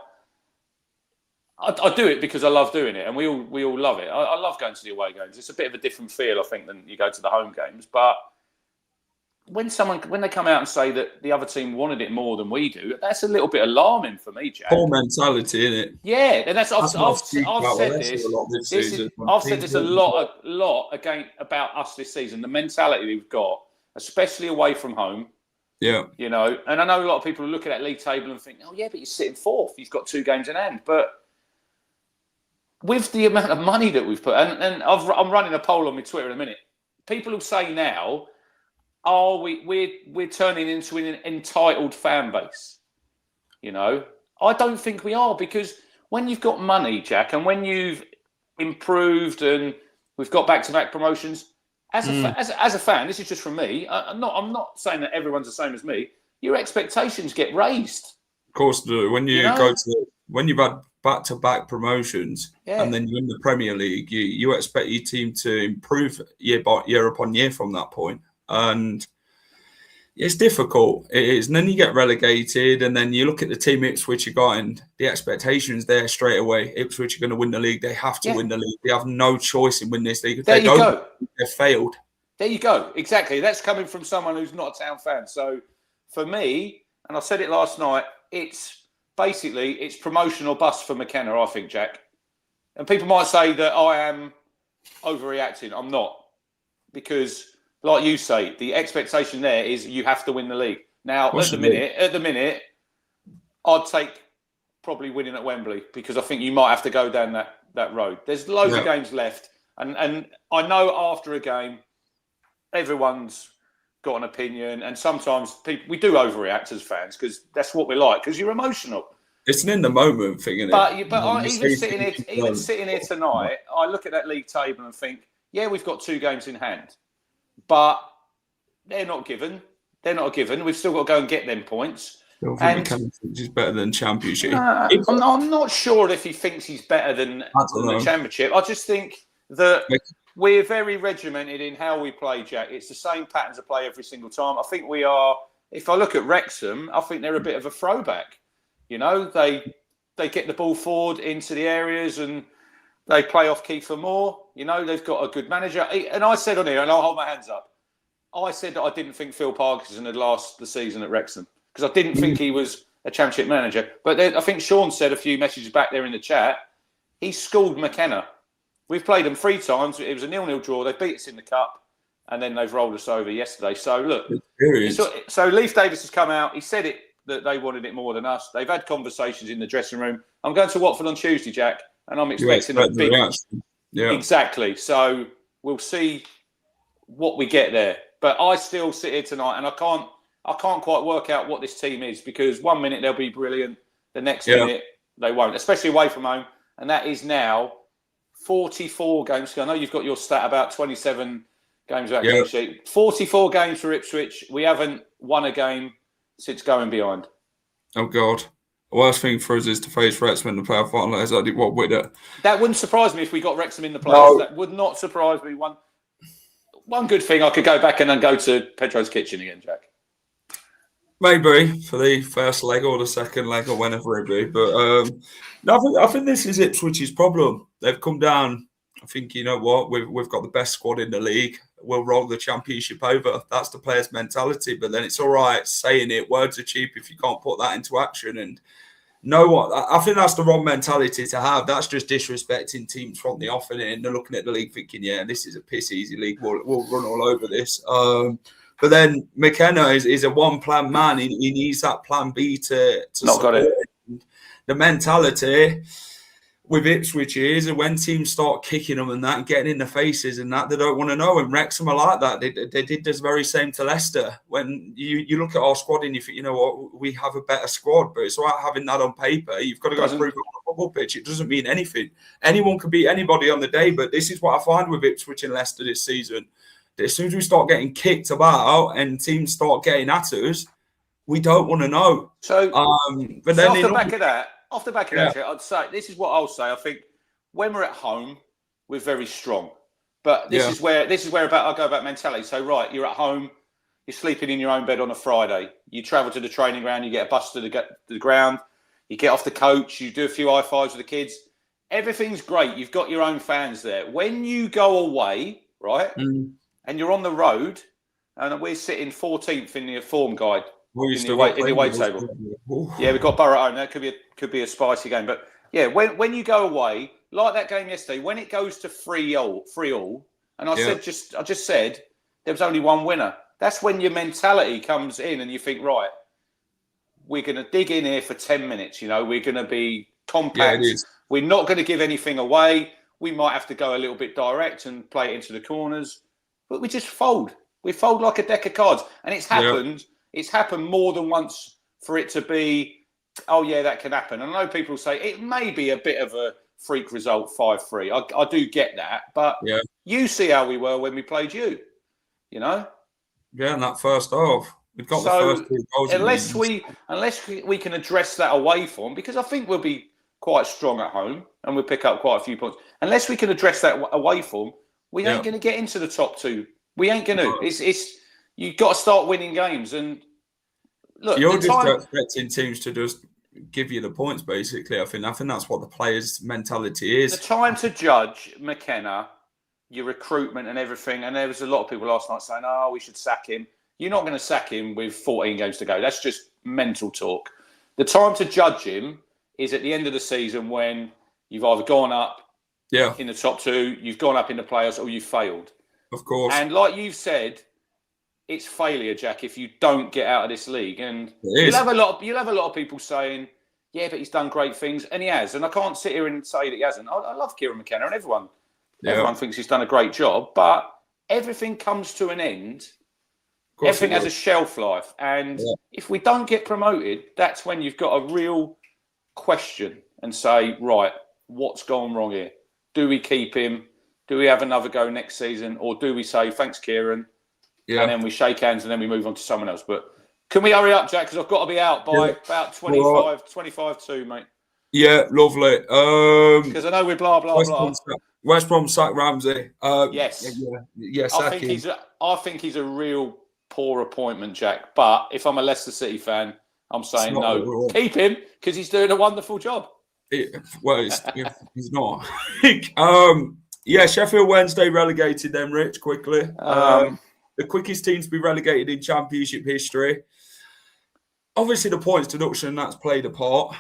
I do it because I love doing it, and we all love it. I love going to the away games. It's a bit of a different feel, I think, than you go to the home games. But when they come out and say that the other team wanted it more than we do, that's a little bit alarming for me, Jack. Poor mentality, isn't it? Yeah, and I've said this a lot again about us this season. The mentality we've got, especially away from home. Yeah, you know, and I know a lot of people look at that league table and think, oh yeah, but you're sitting 4th. You've got 2 games in hand, but with the amount of money that we've put, and I'm running a poll on my Twitter in a minute. People will say now, we're turning into an entitled fan base. You know, I don't think we are, because when you've got money, Jack, and when you've improved and we've got back-to-back promotions, as a fan, this is just from me. I'm not saying that everyone's the same as me. Your expectations get raised. Of course, when when you've had back-to-back promotions and then you're in the Premier League, you expect your team to improve year upon year from that point. And It's difficult. It is. And then you get relegated, and then you look at the team Ipswich you got, and the expectations there straight away. Ipswich are going to win the league. They have to win the league. They have no choice in winning this league. If There they you don't, go. they've failed. There you go. Exactly. That's coming from someone who's not a Town fan. So for me, and I said it last night, it's promotion or bust for McKenna, I think, Jack. And people might say that I am overreacting. I'm not. Because, like you say, the expectation there is you have to win the league. Now, at the minute, I'd take probably winning at Wembley because I think you might have to go down that road. There's loads of games left. And I know after a game, everyone's got an opinion. And sometimes we do overreact as fans because that's what we like, because you're emotional. It's an in the moment thing, isn't it? But even sitting here tonight, I look at that league table and think, yeah, we've got 2 games in hand. But they're not given. They're not a given. We've still got to go and get them points. And he's better than Championship. I'm not sure if he thinks he's better than the Championship. I just think that we're very regimented in how we play, Jack. It's the same patterns of play every single time. I think we are. If I look at Wrexham, I think they're a bit of a throwback. You know, they get the ball forward into the areas and they play off Kiefer Moore. You know, they've got a good manager. And I said on here, and I'll hold my hands up, I said that I didn't think Phil Parkinson had last the season at Wrexham because I didn't think he was a Championship manager. But I think Sean said a few messages back there in the chat, he schooled McKenna. We've played them 3 times. It was a 0-0 draw. They beat us in the cup, and then they've rolled us over yesterday. So, look, so Leif Davis has come out. He said it that they wanted it more than us. They've had conversations in the dressing room. I'm going to Watford on Tuesday, Jack, and I'm expecting a big reaction. Yeah. Exactly. So we'll see what we get there. But I still sit here tonight and I can't quite work out what this team is, because 1 minute they'll be brilliant, the next minute they won't, especially away from home. And that is now 44 games. I know you've got your stat about 27 games without clean sheet. 44 games for Ipswich. We haven't won a game since going behind. Oh, God. The worst thing for us is to face Wrexham in the playoff final. What with it? That wouldn't surprise me if we got Wrexham in the playoffs. No. That would not surprise me. One good thing, I could go back and then go to Pedro's kitchen again, Jack. Maybe for the first leg or the second leg or whenever it be. But no, I think this is Ipswich's problem. They've come down. I think, you know what, we've got the best squad in the league. We'll roll the Championship over. That's the players' mentality. But then it's all right saying it. Words are cheap if you can't put that into action. And know what? I think that's the wrong mentality to have. That's just disrespecting teams from the off, and they're looking at the league thinking, yeah, this is a piss easy league. We'll run all over this. But then McKenna is a one-plan man. He needs that plan B to not got it. The mentality with Ipswich is that when teams start kicking them and that and getting in the faces and that, they don't want to know. And Wrexham are like that. They did this very same to Leicester. When you look at our squad and you think, you know what, we have a better squad, but it's all right having that on paper. You've got to go prove it on the football pitch. It doesn't mean anything. Anyone can beat anybody on the day, but this is what I find with Ipswich and Leicester this season. As soon as we start getting kicked about and teams start getting at us, we don't want to know. So, but then off the back of that, I'd say this is what I'll say. I think when we're at home, we're very strong. But this is where I go about mentality. So right, you're at home, you're sleeping in your own bed on a Friday. You travel to the training ground, you get a bus to the ground, you get off the coach, you do a few high fives with the kids. Everything's great. You've got your own fans there. When you go away, right, and you're on the road, and we're sitting 14th in the form guide. In the away table. Yeah, we've got Borough at home. That could be a spicy game. But yeah, when you go away, like that game yesterday, when it goes to 3-3, and I just said there was only one winner. That's when your mentality comes in and you think, right, we're going to dig in here for 10 minutes. You know, we're going to be compact. We're not going to give anything away. We might have to go a little bit direct and play it into the corners, but we just fold. We fold like a deck of cards, and it's happened. Yeah. It's happened more than once for it to be, oh, yeah, that can happen. And I know people say it may be a bit of a freak result, 5-3. I do get that. But you see how we were when we played you, you know? Yeah, in that first half. We've got the first 2 goals. Unless we can address that away from, because I think we'll be quite strong at home and we'll pick up quite a few points. Unless we can address that away from, we ain't going to get into the top 2. We ain't going to. you've got to start winning games. And look, you're just expecting teams to just give you the points, basically. I think that's what the players' mentality is. The time to judge McKenna, your recruitment and everything, and there was a lot of people last night saying, "Oh, we should sack him." You're not going to sack him with 14 games to go. That's just mental talk. The time to judge him is at the end of the season when you've either gone up in the top two, you've gone up in the playoffs, or you've failed. Of course. And like you've said, it's failure, Jack, if you don't get out of this league. And you'll have a lot of people saying, "Yeah, but he's done great things," and he has. And I can't sit here and say that he hasn't. I love Kieran McKenna, and everyone thinks he's done a great job. But everything comes to an end. Everything has a shelf life. And if we don't get promoted, that's when you've got a real question and say, right, what's gone wrong here? Do we keep him? Do we have another go next season? Or do we say, thanks, Kieran, and then we shake hands and then we move on to someone else? But can we hurry up, Jack? Because I've got to be out by about 25 to, mate. Yeah, lovely. Because I know we're blah, blah, blah. West Brom sack Ramsey. Yes. I think he's a real poor appointment, Jack. But if I'm a Leicester City fan, I'm saying no. Keep him because he's doing a wonderful job. He's not. Sheffield Wednesday relegated them, Rich, quickly. The quickest team to be relegated in Championship history. Obviously, the points deduction, that's played a part.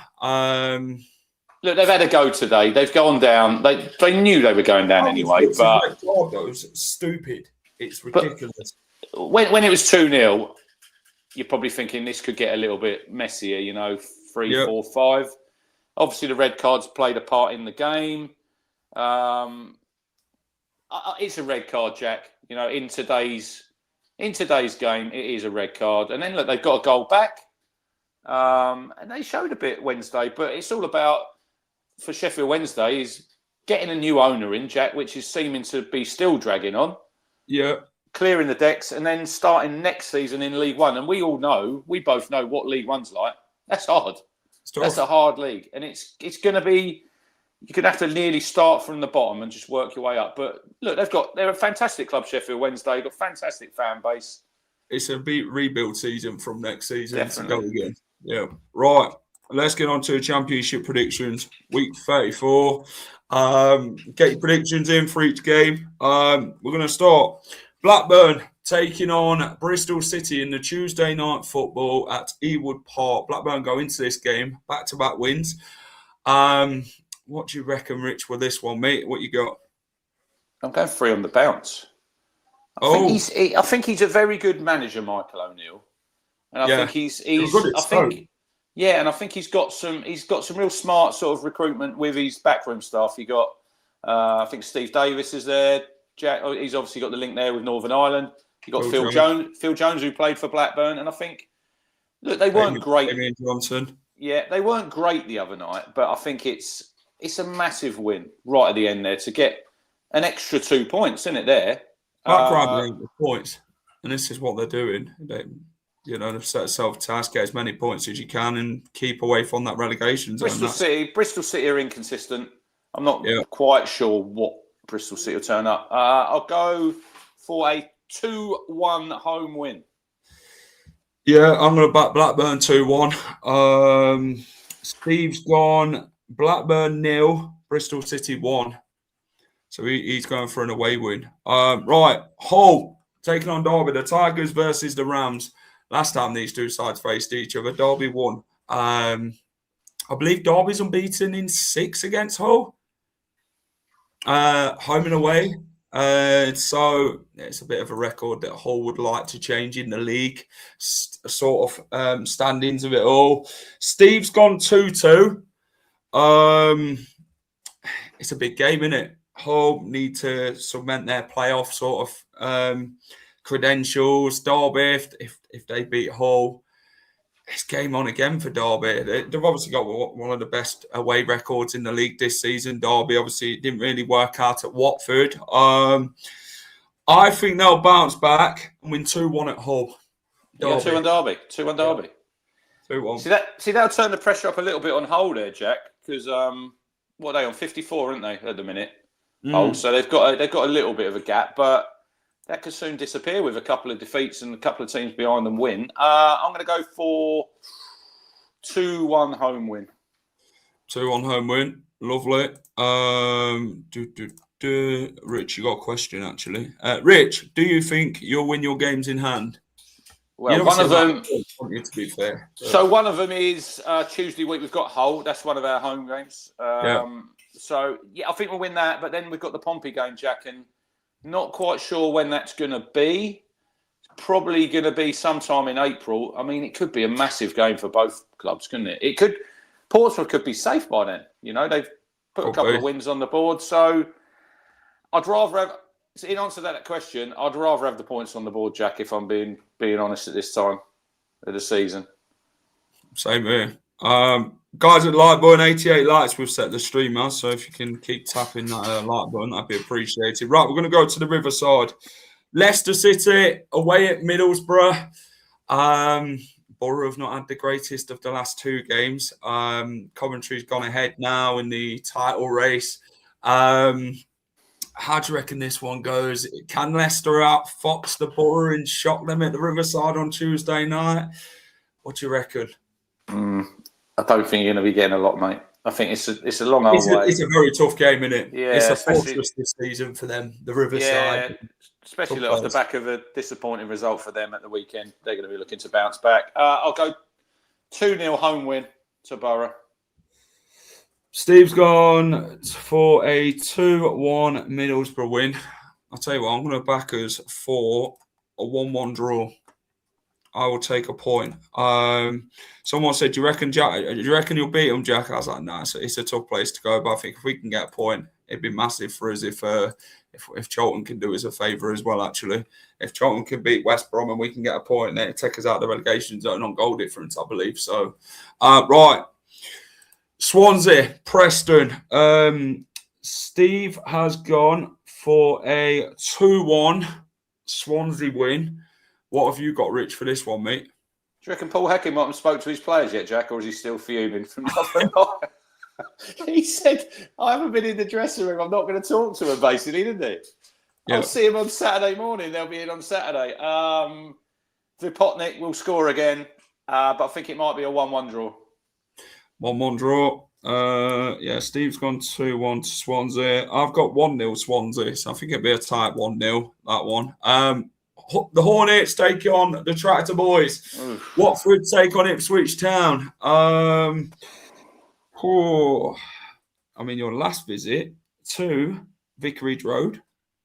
Look, they've had a go today. They've gone down. They knew they were going down anyway. But it's stupid. It's ridiculous. When it was 2-0, you're probably thinking this could get a little bit messier, 3, 4, 5. Obviously, the red cards played a part in the game. It's a red card, Jack. In today's game, it is a red card. And then, look, they've got a goal back. And they showed a bit Wednesday. But it's all about, for Sheffield Wednesday, is getting a new owner in, Jack, which is seeming to be still dragging on. Yeah. Clearing the decks and then starting next season in League One. And we both know what League One's like. That's hard. That's a hard league. And it's going to be, you're going to have to nearly start from the bottom and just work your way up. But look, they're a fantastic club, Sheffield Wednesday. They've got a fantastic fan base. It's a rebuild season from next season. Definitely. To go again. Yeah. Right. Let's get on to Championship predictions. Week 34. Get your predictions in for each game. We're going to start. Blackburn taking on Bristol City in the Tuesday night football at Ewood Park. Blackburn go into this game, back-to-back wins. What do you reckon, Rich, with this one, mate? What you got? I'm going 3 on the bounce. I think he's a very good manager, Michael O'Neill. And I think he's got some real smart sort of recruitment with his backroom staff. You got I think Steve Davis is there. Jack, he's obviously got the link there with Northern Ireland. You got Phil Jones, who played for Blackburn, and I think they weren't great. Damien Johnson. Yeah, they weren't great the other night, but I think it's a massive win right at the end there to get an extra 2 points, isn't it? There, background points, and this is what they're doing. They've set themselves a task, get as many points as you can, and keep away from that relegation zone. Bristol City are inconsistent. I'm not quite sure what Bristol City will turn up. I'll go for a 2-1 home win. Yeah, I'm going to back Blackburn 2-1. Steve's gone Blackburn 0, Bristol City 1. So he's going for an away win. Right, Hull taking on Derby, the Tigers versus the Rams. Last time these two sides faced each other, Derby won. I believe Derby's unbeaten in 6 against Hull. Home and away. So it's a bit of a record that Hull would like to change in the league, sort of standings of it all. Steve's gone 2-2. It's a big game, isn't it? Hull need to cement their playoff sort of credentials. Derby, if they beat Hull, it's game on again for Derby. They've obviously got one of the best away records in the league this season. Derby, obviously, it didn't really work out at Watford. I think they'll bounce back and win 2-1 at Hull. Yeah, 2-1 Derby. 2-1 Derby. 2-1. See, that'll turn the pressure up a little bit on Hull there, Jack, because what are they on 54, aren't they, at the minute? Hull, so they've got a little bit of a gap, but that could soon disappear with a couple of defeats and a couple of teams behind them win. I'm going to go for 2-1 home win. 2-1 home win. Lovely. Rich, you got a question actually. Rich, do you think you'll win your games in hand? Well, one of them. To be fair. So one of them is Tuesday week. We've got Hull. That's one of our home games. So yeah, I think we'll win that. But then we've got the Pompey game, Jack, and not quite sure when that's going to be. It's probably going to be sometime in April. I mean, it could be a massive game for both clubs, couldn't it? It could. Portsmouth could be safe by then. You know, they've put a couple of wins on the board. So I'd rather have. In answer to that question, I'd rather have the points on the board, Jack, if I'm being honest at this time of the season. Same here. Guys at Like Button 88 likes, we've set the streamer, so if you can keep tapping that like button, that'd be appreciated. Right, we're going to go to the Riverside. Leicester City away at Middlesbrough. Borough have not had the greatest of the last two games. Coventry's gone ahead now in the title race. How do you reckon this one goes? Can Leicester outfox the Borough and shock them at the Riverside on Tuesday night? What do you reckon? I don't think you're going to be getting a lot, mate. I think it's a long old way. It's a very tough game, isn't it? Yeah, it's a fortress this season for them, the Riverside. Yeah, especially off the back of a disappointing result for them at the weekend. They're going to be looking to bounce back. I'll go 2-0 home win to Borough. Steve's gone for a 2-1 Middlesbrough win. I'll tell you what, I'm going to back us for a 1-1 draw. I will take a point. Someone said, do you reckon you'll beat them, Jack? I was like, no, it's a tough place to go. But I think if we can get a point, it'd be massive for us if Charlton can do us a favour as well, actually. If Charlton can beat West Brom and we can get a point, then it take us out of the relegation zone on goal difference, I believe. So, right. Swansea, Preston. Steve has gone for a 2-1 Swansea win. What have you got, Rich, for this one, mate? Do you reckon Paul Heckingbottom spoke to his players yet, Jack, or is he still fuming from nothing? He said, I haven't been in the dressing room. I'm not going to talk to him, basically, didn't he? Yeah. I'll see him on Saturday morning. They'll be in on Saturday. Vipotnik will score again, but I think it might be a 1-1 draw. 1-1 draw. Yeah, Steve's gone 2-1 to Swansea. I've got 1-0 Swansea, so I think it'll be a tight 1-0, that one. The Hornets take on the Tractor Boys. Oof. Watford take on Ipswich Town. I mean, your last visit to Vicarage Road,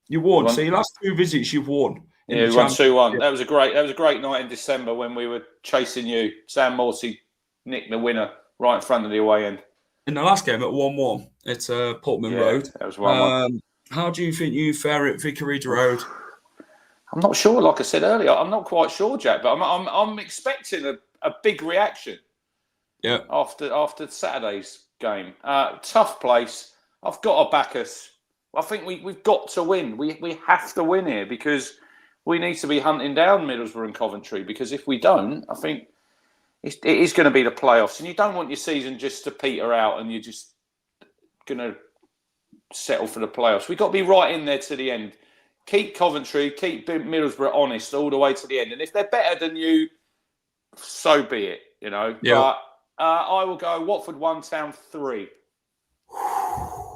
you won. So your last two visits, you've won. Yeah, we won 2-1. That was a great night in December when we were chasing you. Sam Morsey nicked the winner right in front of the away end. In the last game at 1-1 at Portman Road. That was 1-1. How do you think you fare at Vicarage Road? I'm not sure. Like I said earlier, I'm not quite sure, Jack. But I'm expecting a big reaction. Yeah. After Saturday's game, tough place. I've got to back us. I think we've got to win. We have to win here because we need to be hunting down Middlesbrough and Coventry. Because if we don't, I think it is going to be the playoffs, and you don't want your season just to peter out and you're just going to settle for the playoffs. We've got to be right in there to the end. Keep Coventry, keep Middlesbrough honest all the way to the end. And if they're better than you, so be it, you know. Yeah. But I will go Watford 1, Town 3.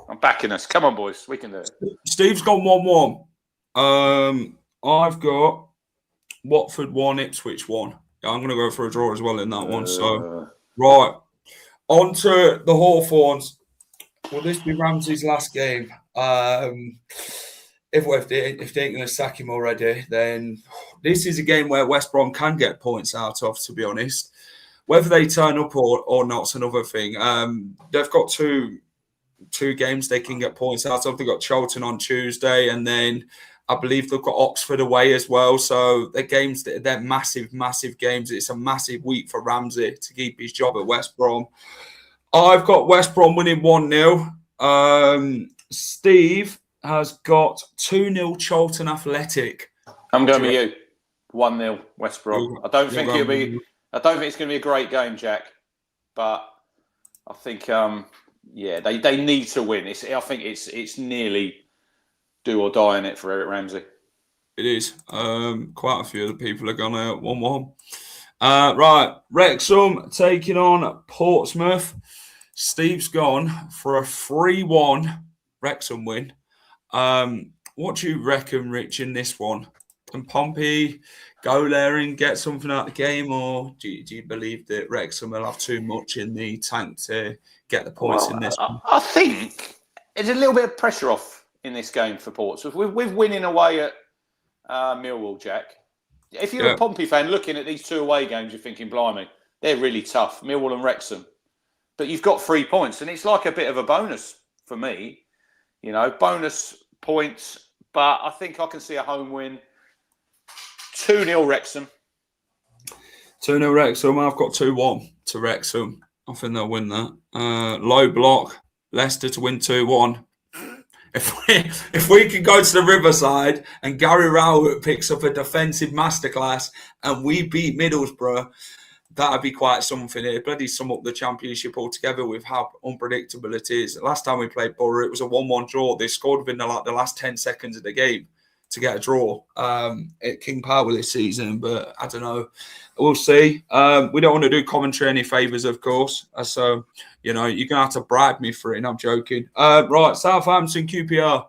I'm backing us. Come on, boys. We can do it. Steve's gone 1-1. I've got Watford 1, Ipswich 1. Yeah, I'm going to go for a draw as well in that one. So, right. On to the Hawthorns. Will this be Ramsey's last game? If they ain't going to sack him already, then this is a game where West Brom can get points out of, to be honest. Whether they turn up or not's another thing. They've got two games they can get points out of. They've got Charlton on Tuesday, and then I believe they've got Oxford away as well. So they're massive, massive games. It's a massive week for Ramsey to keep his job at West Brom. I've got West Brom winning 1-0. Steve has got 2-0 Charlton Athletic. I'm going with you. 1-0 West Brom. I don't think it's going to be a great game, Jack. But I think, they need to win. I think it's nearly do or die in it for Eric Ramsey. It is. Quite a few of the people are gone out 1-1. Right, Wrexham taking on Portsmouth. Steve's gone for a 3-1 Wrexham win. What do you reckon, Rich, in this one? Can Pompey go there and get something out of the game, or do you believe that Wrexham will have too much in the tank to get the points in this one? I think there's a little bit of pressure off in this game for Portsmouth. With winning away at Millwall, Jack. If you're a Pompey fan looking at these 2 away games, you're thinking, blimey, they're really tough, Millwall and Wrexham. But you've got 3 points, and it's like a bit of a bonus for me. Bonus points, but I think I can see a home win. 2-0 Wrexham. 2-0 Wrexham. I've got 2-1 to Wrexham. I think they'll win that. Low block. Leicester to win 2-1. If we can go to the Riverside and Gary Rowett picks up a defensive masterclass and we beat Middlesbrough, that'd be quite something. It'd bloody sum up the Championship altogether with how unpredictable it is. Last time we played Borough, it was a 1-1 draw. They scored within the last 10 seconds of the game to get a draw at King Power this season, but I don't know. We'll see. We don't want to do commentary any favours, of course. So, you're going to have to bribe me for it, and I'm joking. Right, Southampton QPR.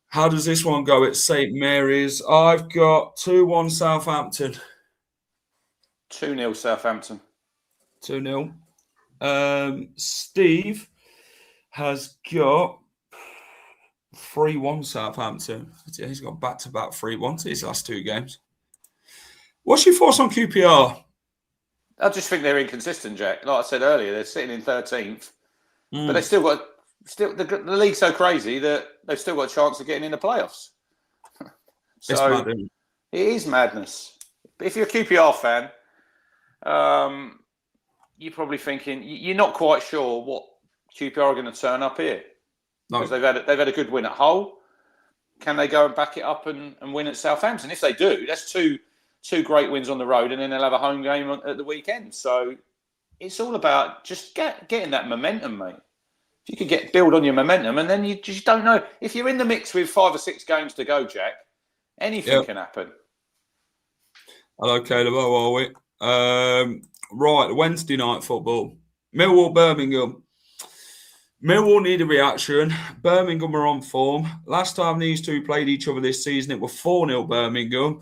How does this one go at St Mary's? I've got 2-1 Southampton. 2-0 Southampton. 2-0. Steve has got 3-1 Southampton. He's got back-to-back 3-1 to his last 2 games. What's your thoughts on QPR? I just think they're inconsistent, Jack. Like I said earlier, they're sitting in 13th, but they've still got the league's so crazy that they've still got a chance of getting in the playoffs. So it is madness. But if you're a QPR fan, you're probably thinking you're not quite sure what QPR are going to turn up here. No. Because they've had a good win at Hull. Can they go and back it up and win at Southampton? If they do, that's two great wins on the road, and then they'll have a home game at the weekend. So it's all about just getting that momentum, mate. If you could build on your momentum, and then you just don't know. If you're in the mix with 5 or 6 games to go, Jack, anything can happen. Hello, Caleb. How are we? Right, Wednesday night football. Millwall, Birmingham. Millwall need a reaction. Birmingham are on form. Last time these two played each other this season, it was 4-0 Birmingham.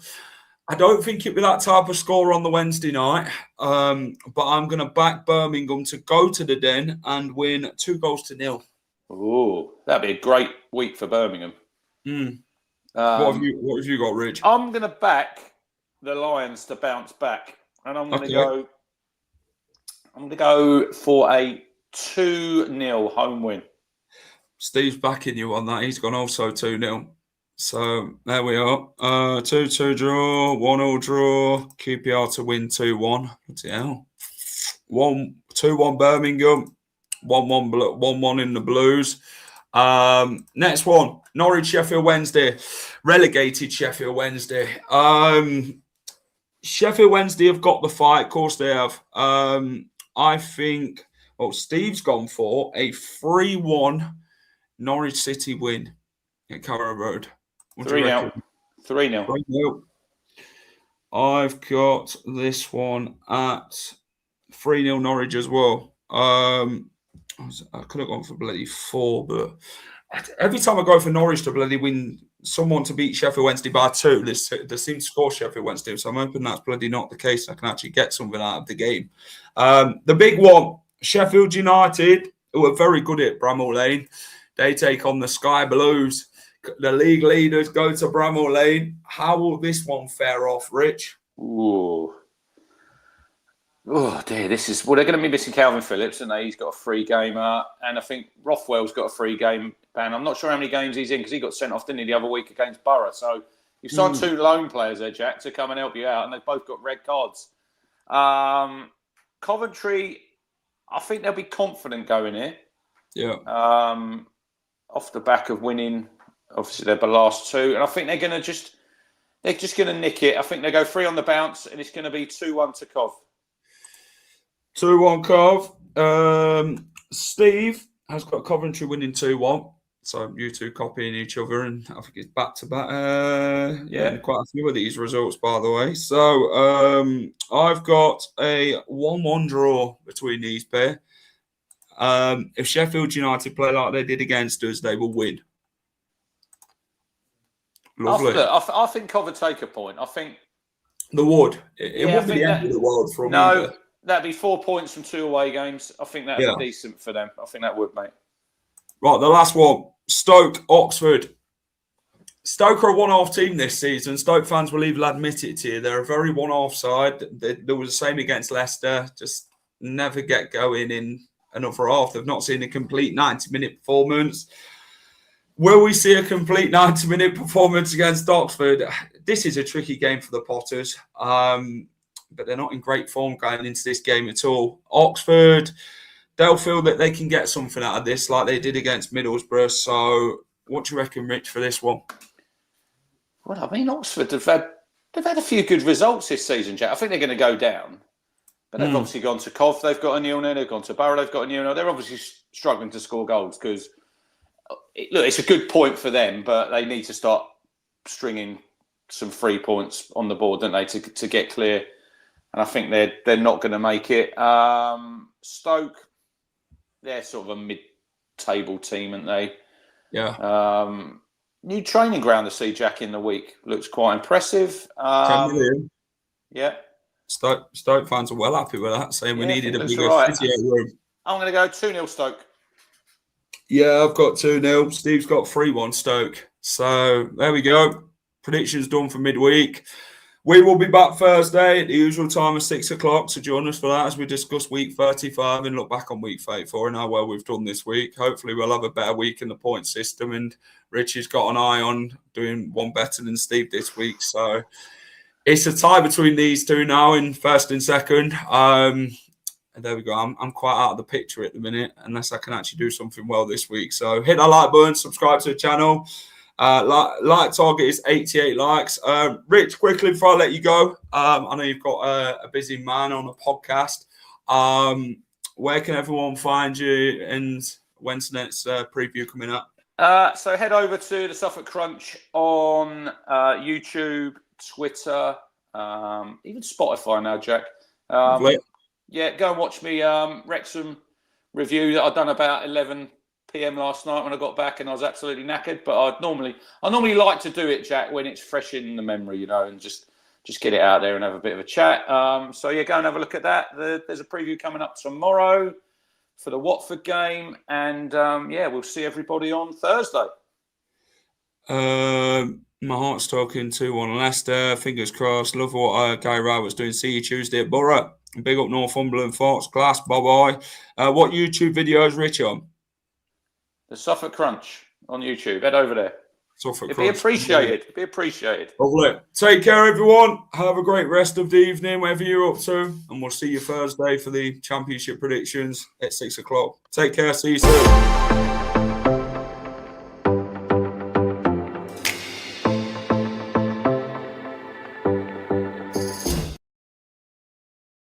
I don't think it'll be that type of score on the Wednesday night, but I'm going to back Birmingham to go to the Den and win 2-0. Oh, that'd be a great week for Birmingham. What have you got, Rich? I'm going to back the Lions to bounce back, and I'm going to go for a 2-0 home win. Steve's backing you on that. He's gone also 2-0. So there we are. 2-2 draw, 1-0 draw. QPR to win 2-1. What's hell? 2-1 Birmingham, 1-1 in the Blues. Next one, Norwich, Sheffield Wednesday. Relegated Sheffield Wednesday. Sheffield Wednesday have got the fight. Of course they have. I think Steve's gone for a 3-1 Norwich City win at Carrow Road. 3-0. 3-0. I've got this one at 3-0 Norwich as well. I could have gone for bloody 4, but every time I go for Norwich to bloody win someone to beat Sheffield Wednesday by 2, they seem to score Sheffield Wednesday. So I'm hoping that's bloody not the case. I can actually get something out of the game. The big one, Sheffield United, who are very good at Bramall Lane. They take on the Sky Blues. The league leaders go to Bramall Lane. How will this one fare off, Rich? Oh dear, they're going to be missing Calvin Phillips, and he's got a free gamer, and I think Rothwell's got a free game ban. I'm not sure how many games he's in because he got sent off, didn't he, the other week against Borough. So you've signed 2 loan players there, Jack, to come and help you out, and they've both got red cards. Coventry, I think they'll be confident going here. Yeah. Off the back of winning, obviously they're the last 2, and I think they're just going to nick it. I think they go 3 on the bounce, and it's going to be 2-1 to Cov. 2-1 Cov. Steve has got Coventry winning 2-1. So you two copying each other, and I think it's back to back. Yeah. Quite a few of these results, by the way. So I've got a 1-1 draw between these pair. If Sheffield United play like they did against us, they will win. Lovely. I think Cov would take a point. I think they would. It wouldn't be the end of the world for them. No, that'd be 4 points from 2 away games. I think that'd be decent for them. I think that would, mate. Right, the last one. Stoke, Oxford. Stoke are a one-off team this season. Stoke fans will even admit it to you. They're a very one-off side. They was the same against Leicester. Just never get going in another half. They've not seen a complete 90-minute performance. Will we see a complete 90-minute performance against Oxford? This is a tricky game for the Potters, but they're not in great form going into this game at all. Oxford, they'll feel that they can get something out of this like they did against Middlesbrough. So what do you reckon, Rich, for this one? Well, I mean, Oxford, they've had a few good results this season, Jack. I think they're going to go down. But they've obviously gone to Cov, they've got a 0-0. They've gone to Borough, they've got a 0-0. They're obviously struggling to score goals because, look, it's a good point for them, but they need to start stringing some 3 points on the board, don't they, to get clear. And I think they're not going to make it. Stoke, they're sort of a mid-table team, aren't they? Yeah. New training ground to see, Jack, in the week. Looks quite impressive. 10 million. Yeah. Stoke fans are well happy with that, saying we needed a bigger city room. I'm going to go 2-0 Stoke. Yeah, I've got 2-0. Steve's got 3-1 Stoke. So there we go. Predictions done for midweek. We will be back Thursday at the usual time of 6 o'clock. So join us for that as we discuss week 35 and look back on week 34 and how well we've done this week. Hopefully we'll have a better week in the point system. And Richie's got an eye on doing one better than Steve this week. So it's a tie between these two now in first and second. And there we go. I'm quite out of the picture at the minute unless I can actually do something well this week. So hit that like button, subscribe to the channel. Like target is 88 likes. Rich, quickly before I let you go, I know you've got a busy man on a podcast. Where can everyone find you and when's the next preview coming up? So head over to the Suffolk Crunch on YouTube, Twitter, even Spotify now, Jack. Yeah, go and watch me Wrexham review that I've done about 11 p.m. last night when I got back, and I was absolutely knackered. But I normally like to do it, Jack, when it's fresh in the memory, you know, and just get it out there and have a bit of a chat. So yeah, go and have a look at that. There's a preview coming up tomorrow for the Watford game, and yeah, we'll see everybody on Thursday. My heart's talking 2-1 Leicester. Fingers crossed. Love what Guy Wright was doing. See you Tuesday at Borough. Big up Northumberland, Thoughts, class, bye-bye. What YouTube video is Rich on? The Suffolk Crunch on YouTube. Head over there. Suffolk It'd Crunch. be appreciated. Be appreciated. Lovely. Take care, everyone. Have a great rest of the evening, whatever you're up to. And we'll see you Thursday for the championship predictions at 6 o'clock. Take care. See you soon.